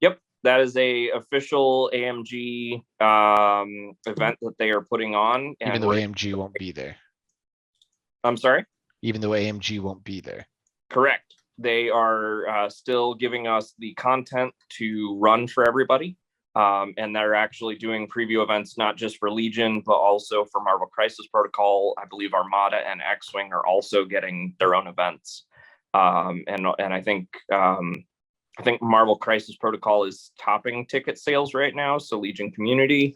Yep. That is a official AMG event that they are putting on. Even though AMG won't be there. I'm sorry? Even though AMG won't be there. Correct. They are still giving us the content to run for everybody. And they're actually doing preview events, not just for Legion, but also for Marvel Crisis Protocol. I believe Armada and X-Wing are also getting their own events. And I think Marvel Crisis Protocol is topping ticket sales right now. So Legion community,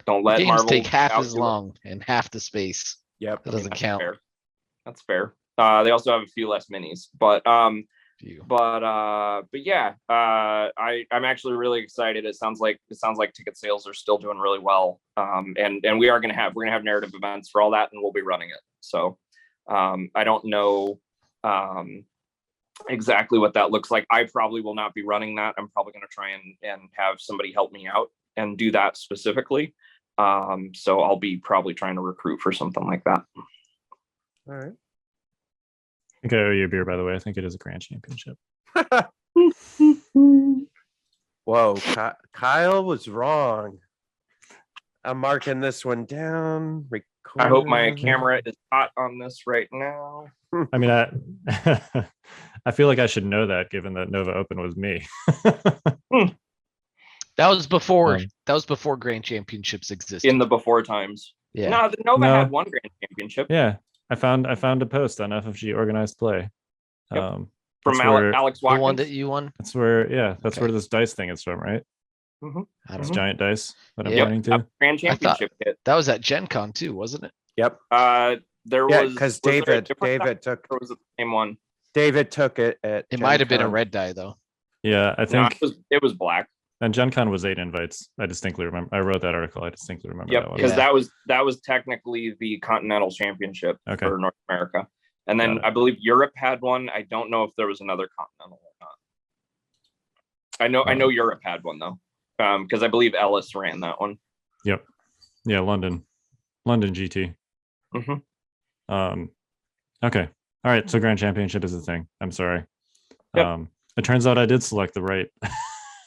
don't let Games Marvel take half as long and half the space. Yep. That doesn't count. Fair. That's fair. They also have a few less minis, but yeah, I'm actually really excited. It sounds like ticket sales are still doing really well. And we're gonna have narrative events for all that, and we'll be running it. So I don't know exactly what that looks like. I probably will not be running that. I'm probably gonna try and have somebody help me out and do that specifically. So I'll be probably trying to recruit for something like that. All right. I think I owe you a beer, by the way. I think it is a grand championship. Whoa, Kyle was wrong. I'm marking this one down. I hope my camera is hot on this right now. I mean, I feel like I should know that, given that Nova Open was me. That was before Grand Championships existed. In the before times. Yeah. No, the Nova had one Grand Championship. Yeah. I found a post on FFG Organized Play. Yep. From Alex Watkins. The one that you won? That's where where this dice thing is from, right? Mm-hmm. It's giant dice that I'm pointing to. Grand Championship kit. That was at Gen Con too, wasn't it? Yep. There was because David took, or was it the same one? David took it at It might have been a red die though. Yeah, I think it was black. And Gen Con was 8 invites. I distinctly remember. I wrote that article. I distinctly remember that one. Because that was technically the Continental Championship for North America. And then I believe Europe had one. I don't know if there was another Continental or not. I know Europe had one though. Because I believe Ellis ran that one. Yep. Yeah, London GT. Okay. All right. So Grand Championship is the thing. I'm sorry. Yep. It turns out I did select the right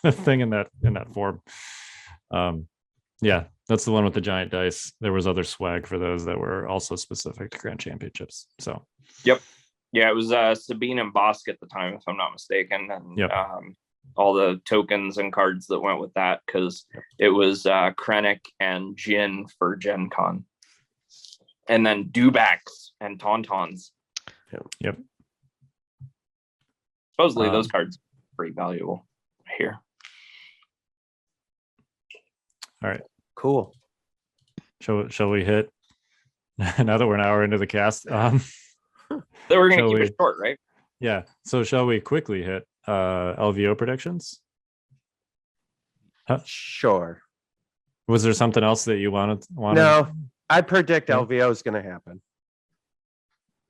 thing in that form. Yeah, that's the one with the giant dice. There was other swag for those that were also specific to Grand Championships. So yep. Yeah, it was Sabine and Bosk at the time, if I'm not mistaken. And all the tokens and cards that went with that, because it was Krennic and Jin for Gen Con. And then Dewbacks and Tauntauns. Yep. Supposedly those cards are pretty valuable here. All right. Cool. Shall we hit now that we're an hour into the cast? Then we're gonna Shall keep we- it short, right? Yeah. So shall we quickly hit LVO predictions? Sure. Was there something else that you wanted? No, I predict Yeah. LVO is going to happen.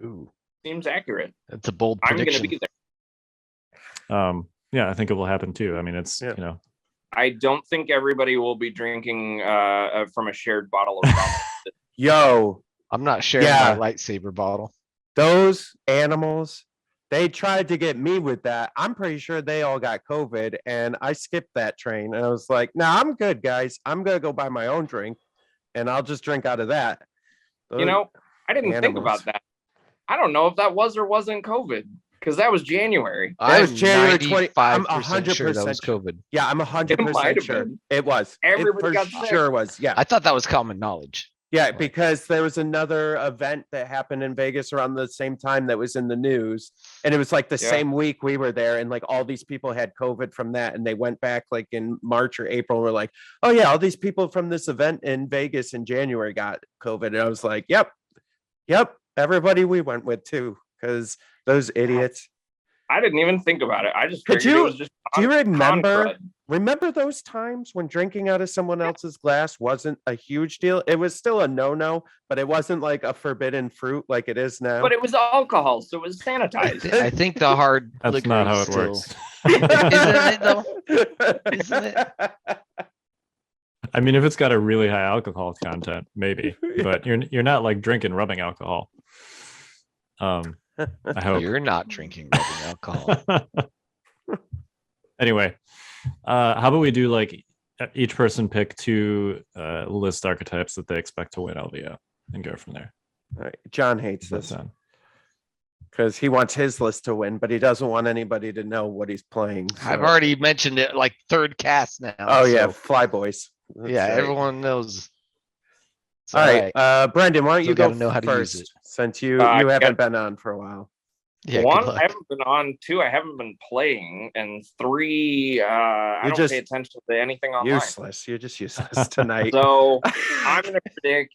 Ooh. Seems accurate. It's a bold I'm prediction. gonna be there. Yeah, I think it will happen too. I mean, it's Yeah. you know, I don't think everybody will be drinking from a shared bottle of rum. Yo, I'm not sharing Yeah. my lightsaber bottle. those animals, they tried to get me with that. I'm pretty sure they all got COVID and I skipped that train. And I was like, nah, I'm good, guys. I'm going to go buy my own drink and I'll just drink out of that. You know, I didn't think Animals. about that. I don't know if that was or wasn't COVID because that was January. That was I'm January 20 I'm 95% sure that was 100% sure. COVID. Yeah, I'm It might 100% have sure. been. It was. Everybody it got for sick. sure was. Yeah. I thought that was common knowledge. Yeah, because there was another event that happened in Vegas around the same time that was in the news. And it was like the Yeah. same week we were there, and like all these people had COVID from that. And they went back like in March or April. We're like, oh, yeah, all these people from this event in Vegas in January got COVID. And I was like, yep, everybody we went with too, because those idiots. I didn't even think about it. I just Could figured you- it was just Do you con remember? crud. Remember those times when drinking out of someone else's glass wasn't a huge deal? It was still a no-no, but it wasn't like a forbidden fruit like it is now. But it was alcohol, so it was sanitized. I think the hard that's liquor not how is it still- works. Isn't it though? Isn't it? I mean, if it's got a really high alcohol content, maybe, but you're not like drinking rubbing alcohol. I hope. You're not drinking rubbing alcohol. Anyway, how about we do like each person pick two list archetypes that they expect to win LVO and go from there. All right, John hates Does this that sound- because he wants his list to win, but he doesn't want anybody to know what he's playing. I've so- already mentioned it like third cast now. Oh yeah, so, Flyboys. That's yeah, right. everyone knows. It's All right, Brendan, why don't you Still go gotta know how to use first it. since you I haven't got- been on for a while. Yeah, One, good luck. I haven't been on. Two, I haven't been playing. And three, I You're don't just pay attention to anything online. Useless. You're just useless tonight. So I'm gonna predict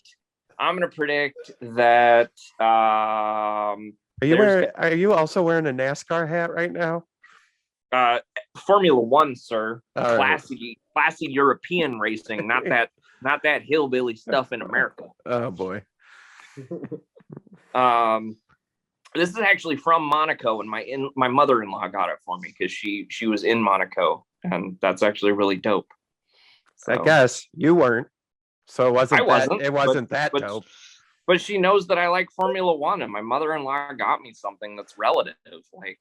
that Are you also wearing a NASCAR hat right now? Formula One, sir. All right. Classy European racing, not that hillbilly stuff in America. Oh boy. This is actually from Monaco, and my mother-in-law got it for me because she was in Monaco, and that's actually really dope. I So- guess you weren't. So it wasn't I wasn't, it wasn't that but- dope. But she knows that I like Formula One, and my mother-in-law got me something that's relative. Like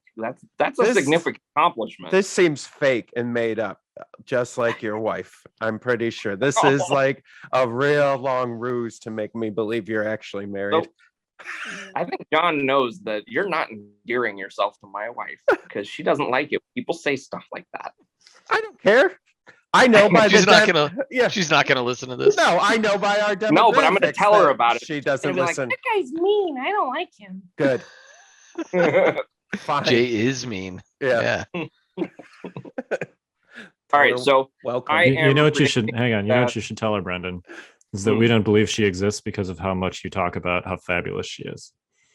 that's a This- significant accomplishment. This seems fake and made up, just like your wife. I'm pretty sure this is Oh. like a real long ruse to make me believe you're actually married. I think John knows that you're not endearing yourself to my wife because she doesn't like it. People say stuff like that. I don't care. I know by She's the not dem- gonna. yeah. She's not gonna listen to this. No, I know by our demographics. No, but I'm gonna tell her that about it. She She's doesn't gonna be listen. Like, that guy's mean. I don't like him. Good. Fine. Jay is mean. yeah. Yeah. All right, so Welcome. I You am know what you should predicting hang on. You know what that- you should tell her, Brendan, is that we don't believe she exists because of how much you talk about how fabulous she is.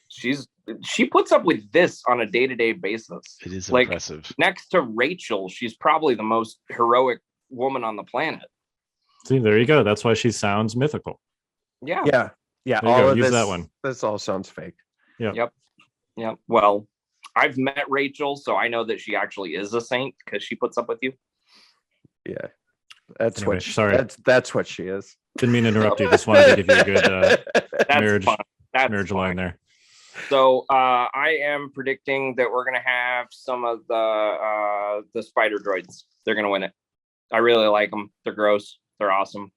she puts up with this on a day-to-day basis. It is Like, impressive. Next to Rachel, she's probably the most heroic woman on the planet. See, there you go. That's why she sounds mythical. Yeah. Yeah. There you All go. of Use this, that one. This all sounds fake. Yeah. Well, I've met Rachel, so I know that she actually is a saint because she puts up with you. Yeah. That's Anyway, what she, sorry. that's what she is. Didn't mean to interrupt you. Just wanted to give you a good That's marriage fine. That's marriage fine. line there. So I am predicting that we're gonna have some of the spider droids. They're gonna win it. I really like them. They're gross. They're awesome.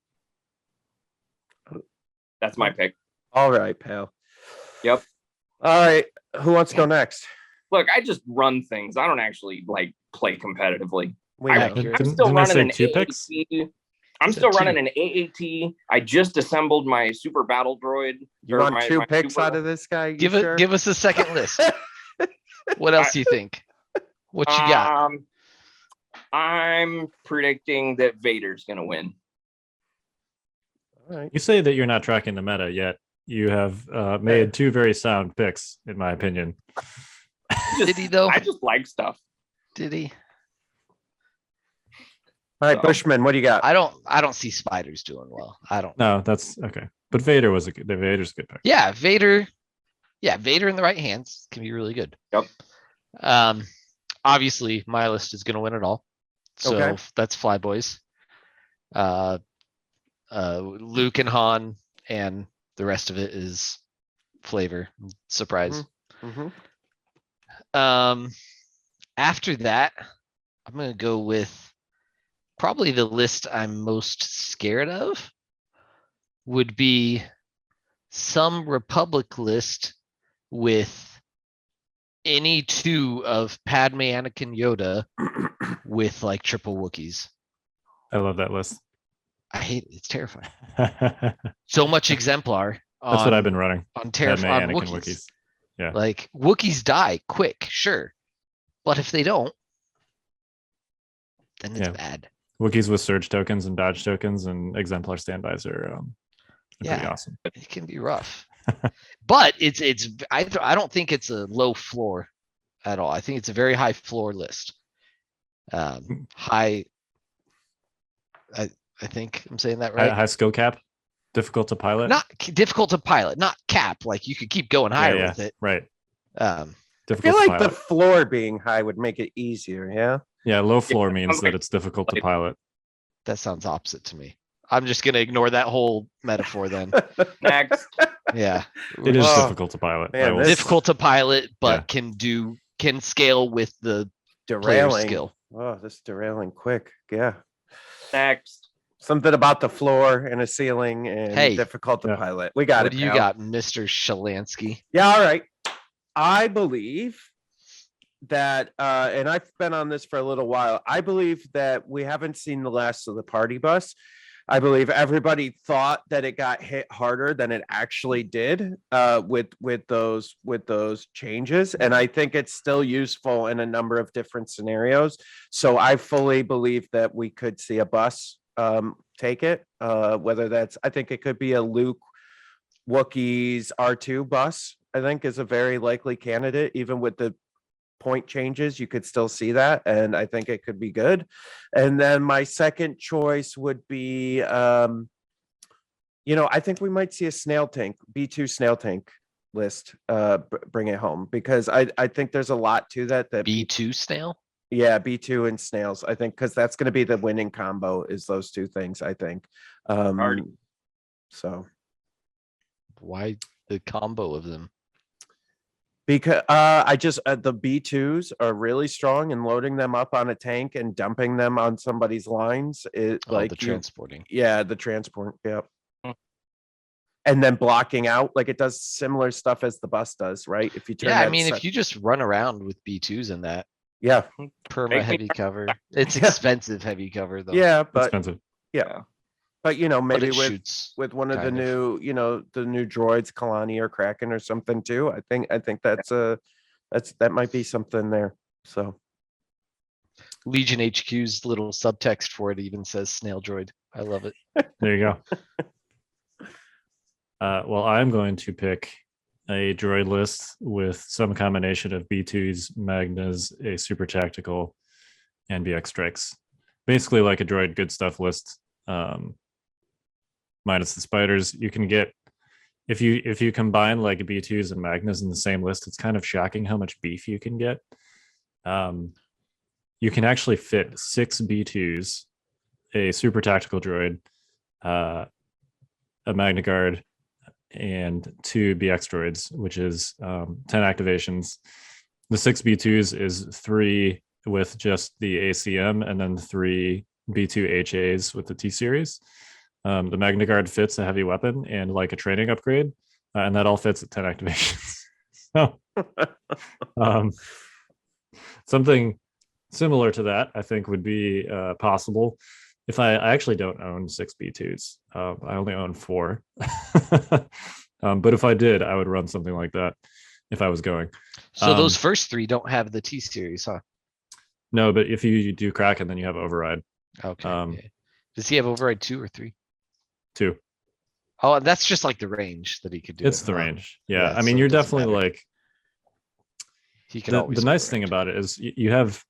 That's my pick. All right, pal. Yep. All right. Who wants to go next? Look, I just run things. I don't actually like play competitively. We I- know. Accurate. I'm Didn't- still didn't I running say an two picks? AAT. I'm Said still two. running an AAT. I just assembled my super battle droid. You or want my- two my picks super- out of this guy? You Give sure? it. Give us a second list. What else do you think? What you got? I'm predicting that Vader's gonna win. All right. You say that you're not tracking the meta yet. you have made two very sound picks, in my opinion. Did he though? I just like stuff. Did he? All right, So- Bushman, what do you got? I don't see spiders doing well. I don't. No, that's okay. But Vader's a good pick. Yeah, Vader. Yeah, Vader in the right hands can be really good. Yep. Obviously, my list is going to win it all. So Okay. that's Flyboys. Luke and Han, and the rest of it is flavor. Surprise. Mm-hmm. After that, I'm going to go with probably the list I'm most scared of would be some Republic list with any two of Padme, Anakin, Yoda with like triple Wookiees. I love that list. I hate it. It's terrifying. That's So much exemplar. what I've been running. on Padme, on Anakin, Wookiees. Wookiees. Yeah. Like Wookiees die quick, sure, but if they don't, then it's Yeah. bad. Wookiees with surge tokens and dodge tokens and exemplar standbys are pretty Yeah. awesome. It can be rough, but I don't think it's a low floor at all. I think it's a very high floor list. High. I think I'm saying that right. High skill cap, difficult to pilot. Not difficult to pilot, not cap. Like you could keep going higher with it. Right. I Difficult feel to like the pilot. floor being high would make it easier. Yeah. Yeah, low floor means sounds that like- it's difficult to pilot. That sounds opposite to me. I'm just gonna ignore that whole metaphor then. Next. Yeah. It is Oh, difficult to pilot. man, I will this- say. Difficult to pilot, but Yeah. can scale with the player's Derailing. skill. Oh, this derailing quick. Yeah. Next. Something about the floor and a ceiling and Hey. difficult to Yeah. pilot. We got What it. do you pal. got, Mr. Shalansky? Yeah, all right. I believe that and I've been on this for a little while. I believe that we haven't seen the last of the party bus. I believe everybody thought that it got hit harder than it actually did with those changes. And I think it's still useful in a number of different scenarios. So I fully believe that we could see a bus take it. Whether that's, I think it could be a Luke Wookiees R2 bus, I think is a very likely candidate, even with the point changes, you could still see that. And I think it could be good. And then my second choice would be, I think we might see a snail tank, B2 snail tank list, bring it home, because I think there's a lot to that. B2 snail? Yeah, B2 and snails, I think, because that's going to be the winning combo is those two things, I think. Alright. So. Why the combo of them? Because the B2s are really strong, and loading them up on a tank and dumping them on somebody's lines is The transporting. the transport. Yep. Hmm. And then blocking out, like it does similar stuff as the bus does, right? If you turn Yeah, I that mean, se- if you just run around with B2s in that yeah, perma Make me heavy cover, it's Yeah. expensive heavy cover though. yeah, but Expensive. but But maybe it with shoots. with one of the kind of. new, the new droids, Kalani or Kraken or something too. I think that might be something there. So Legion HQ's little subtext for it even says snail droid. I love it. There you go. Well, I'm going to pick a droid list with some combination of B2s, Magnas, a super tactical, and BX strikes. Basically like a droid good stuff list. Minus the spiders. You can get if you combine like B2s and Magnas in the same list, it's kind of shocking how much beef you can get. You can actually fit 6 B2s, a super tactical droid, a Magna Guard, and 2 BX droids, which is 10 activations. The 6 B2s is 3 with just the ACM, and then 3 B2 HAs with the T series. The Magna Guard fits a heavy weapon and like a training upgrade, and that all fits at 10 activations. So, something similar to that, I think, would be possible. If I actually don't own 6 B2s, I only own 4. But if I did, I would run something like that if I was going. So those first 3 don't have the T series, huh? No, but if you do Kraken, then you have override Okay. Um, yeah. Does he have override 2 or 3? 2. Oh, that's just like the range that he could do. It's it, the huh? range. Yeah. I so mean, it you're doesn't definitely matter. like He can the always. nice thing about it is you have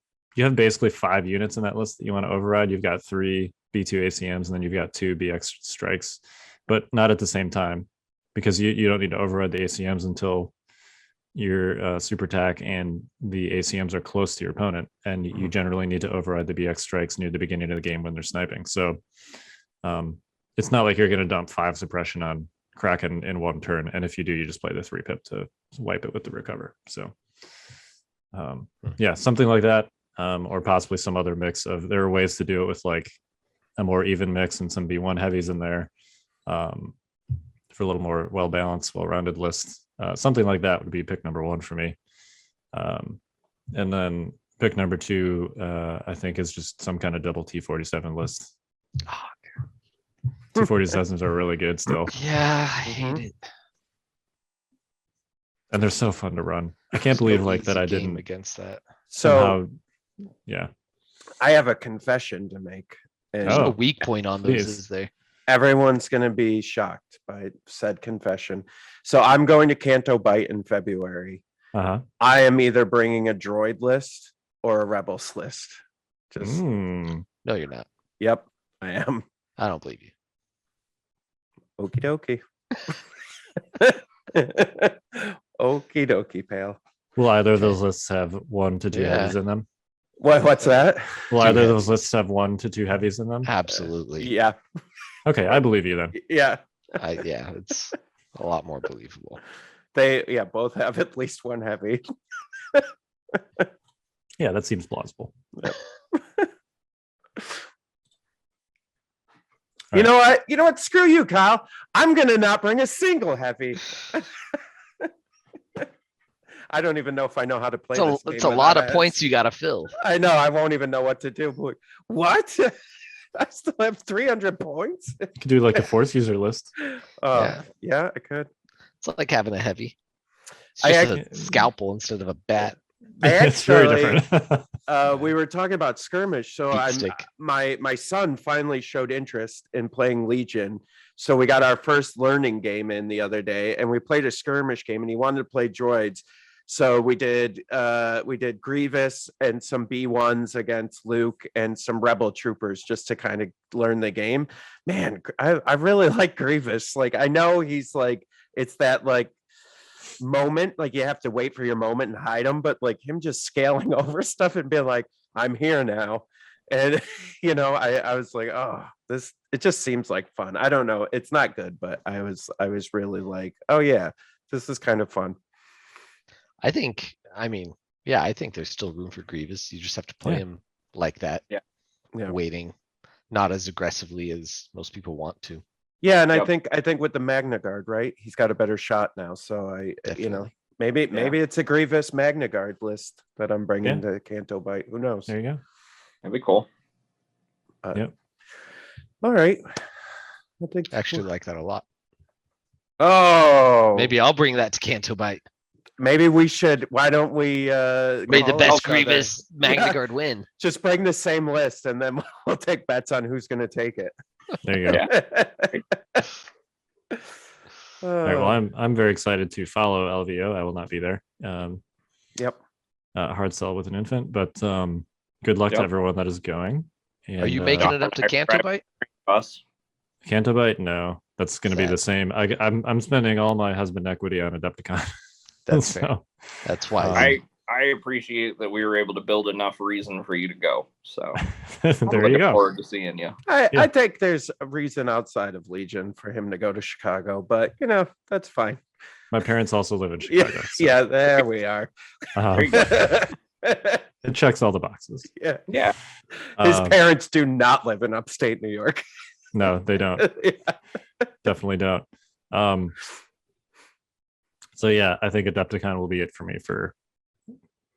basically 5 units in that list that you want to override. You've got 3 B2 ACMs, and then you've got 2 BX strikes, but not at the same time, because you don't need to override the ACMs until your super attack and the ACMs are close to your opponent, and you generally need to override the BX strikes near the beginning of the game when they're sniping. So it's not like you're going to dump 5 suppression on Kraken in one turn, and if you do, you just play the 3 pip to wipe it with the recover. So yeah, something like that, or possibly some other mix of. There are ways to do it with like a more even mix and some B1 heavies in there, for a little more well balanced, well rounded list. Something like that would be pick number 1 for me. And then pick number 2, I think, is just some kind of double T47 list. Oh, T47s are really good still, yeah, I hate it. and they're so fun to run. I can't There's no believe like that easy I game didn't against that. So somehow. Yeah. I have a confession to make. And There's Oh, no weak point on those, please. is there? everyone's going to be shocked by said confession. So I'm going to Canto Bite in February. Uh-huh. I am either bringing a droid list or a rebels list. Just Mm. No, you're not. Yep, I am. I don't believe you. Okie dokie. Okie dokie, pal. Will either of Okay. those lists have 1 to 2 Yeah. heavies in them? What's that? Will 2 either of heavies. those lists have 1 to 2 heavies in them? Absolutely. Yeah, Okay, I believe you then. yeah. Yeah, it's a lot more believable. They both have at least 1 heavy. Yeah, that seems plausible. You know what? You know what? Screw you, Kyle. I'm gonna not bring a single heavy. I don't even know if I know how to play this game. It's a lot without of points you got to fill. I know. I won't even know what to do. What? I still have 300 points. You could do like a force user list. Yeah, I could. It's like having a heavy. It's I just a scalpel instead of a bat. It's very actually- different. We were talking about skirmish, so Deep stick. my son finally showed interest in playing Legion. So we got our first learning game in the other day, and we played a skirmish game, and he wanted to play droids. So we did Grievous and some B1s against Luke and some Rebel troopers just to kind of learn the game. Man, I really like Grievous. Like, I know he's like, it's that like moment, like you have to wait for your moment and hide him, but like him just scaling over stuff and being like, I'm here now. And you know, I was like, oh, it just seems like fun. I don't know. It's not good, but I was really like, oh yeah, this is kind of fun. I think there's still room for Grievous. You just have to play Yeah. him like that. Yeah. Waiting, not as aggressively as most people want to. Yeah, and Yep. I think with the Magna Guard, right? He's got a better shot now. So you know, Definitely. maybe it's a Grievous Magna Guard list that I'm bringing to Canto Bite. Who knows? There you go. That'd be cool. Yep. All right. I think I actually like that a lot. Oh, Maybe I'll bring that to Canto Bite. maybe we should. Why don't we May the call best each other? Grievous Magna Yeah. Guard win. Just bring the same list, and then we'll take bets on who's going to take it. There you go. Yeah. All right. Well, I'm very excited to follow LVO. I will not be there. Yep. Hard sell with an infant, but good luck to Yep. everyone that is going. Are you And, making it up to right, Canto right. Bite? Us. Canto Bite? No, that's going to be Sad. the same. I'm spending all my husband equity on Adepticon. That's fair. So, That's why. I appreciate that we were able to build enough reason for you to go. So there you looking go. forward to seeing you. Yeah. I think there's a reason outside of Legion for him to go to Chicago, but you know, that's fine. My parents also live in Yeah, Chicago. so, yeah, there we are. There you go. it checks all the boxes. Yeah. Yeah. His Um, parents do not live in upstate New York. No, they don't. Definitely don't. So yeah, I think Adepticon will be it for me for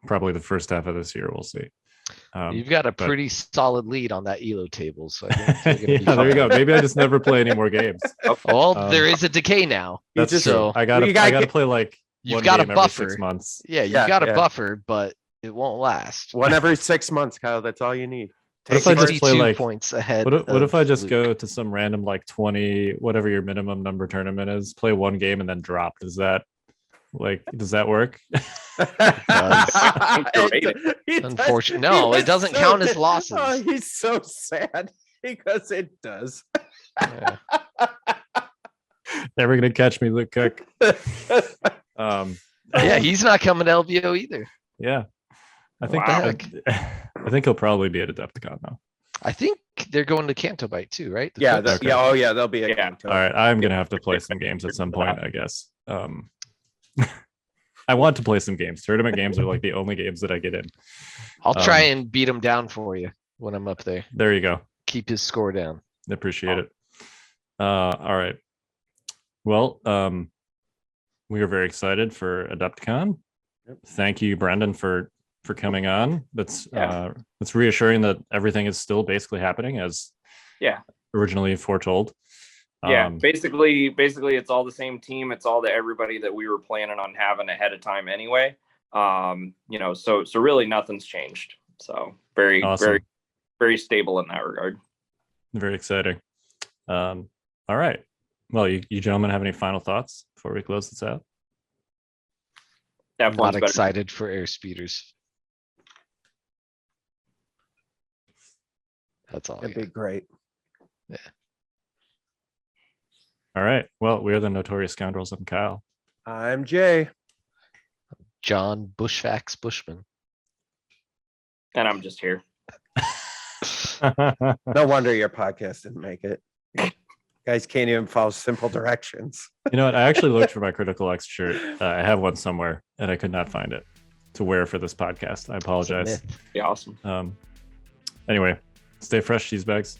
probably the first half of this year. We'll see. You've got a but- pretty solid lead on that Elo table, so I think you're gonna be yeah, there you fine. go. Maybe I just never play any more games. Well, there Um, is a decay now. You That's just- true. so I gotta you gotta I gotta get- play like you've one got a game every buffer. 6 months. Yeah, you Yeah, got a yeah. buffer, but it won't last. One every 6 months, Kyle. That's all you need. What if I just play 62 like points ahead. what if I of just Luke. go to some random like 20 whatever your minimum number tournament is, play one game and then drop? Does that work? Unfortunately, no, it doesn't count as losses. Oh, he's so sad because it does. Yeah. Never gonna catch me, Luke Cook. Yeah, he's not coming to LVO either. Yeah. I think Wow. I think he'll probably be at Adepticon though. I think they're going to Canto Bite too, right? The Yeah, Cooks? Okay. yeah, oh yeah, they'll be a Yeah. Kanto. All right, I'm gonna have to play some games at some point, I guess. I want to play some games. Tournament games are like the only games that I get in. I'll try and beat him down for you when I'm up there. There you go. Keep his score down. Appreciate it. All right. Well, we are very excited for Adeptcon. Yep. Thank you, Brendon, for coming on. That's Yeah. it's reassuring that everything is still basically happening as Yeah. originally foretold. Yeah, basically it's all the same team. It's all everybody that we were planning on having ahead of time anyway. So really nothing's changed. So very, Awesome. very, very stable in that regard. Very exciting. All right. Well, you gentlemen have any final thoughts before we close this out? I'm F1's not better. excited for air speeders. That's all. I That'd be got. great. All right. Well, we are the Notorious Scoundrels. I'm Kyle. I'm Jay. John Bushfax Bushman. And I'm just here. No wonder your podcast didn't make it. Guys can't even follow simple directions. You know what? I actually looked for my Critical X shirt. I have one somewhere, and I could not find it to wear for this podcast. I It's a apologize. myth. Be awesome. Anyway, stay fresh, cheese bags.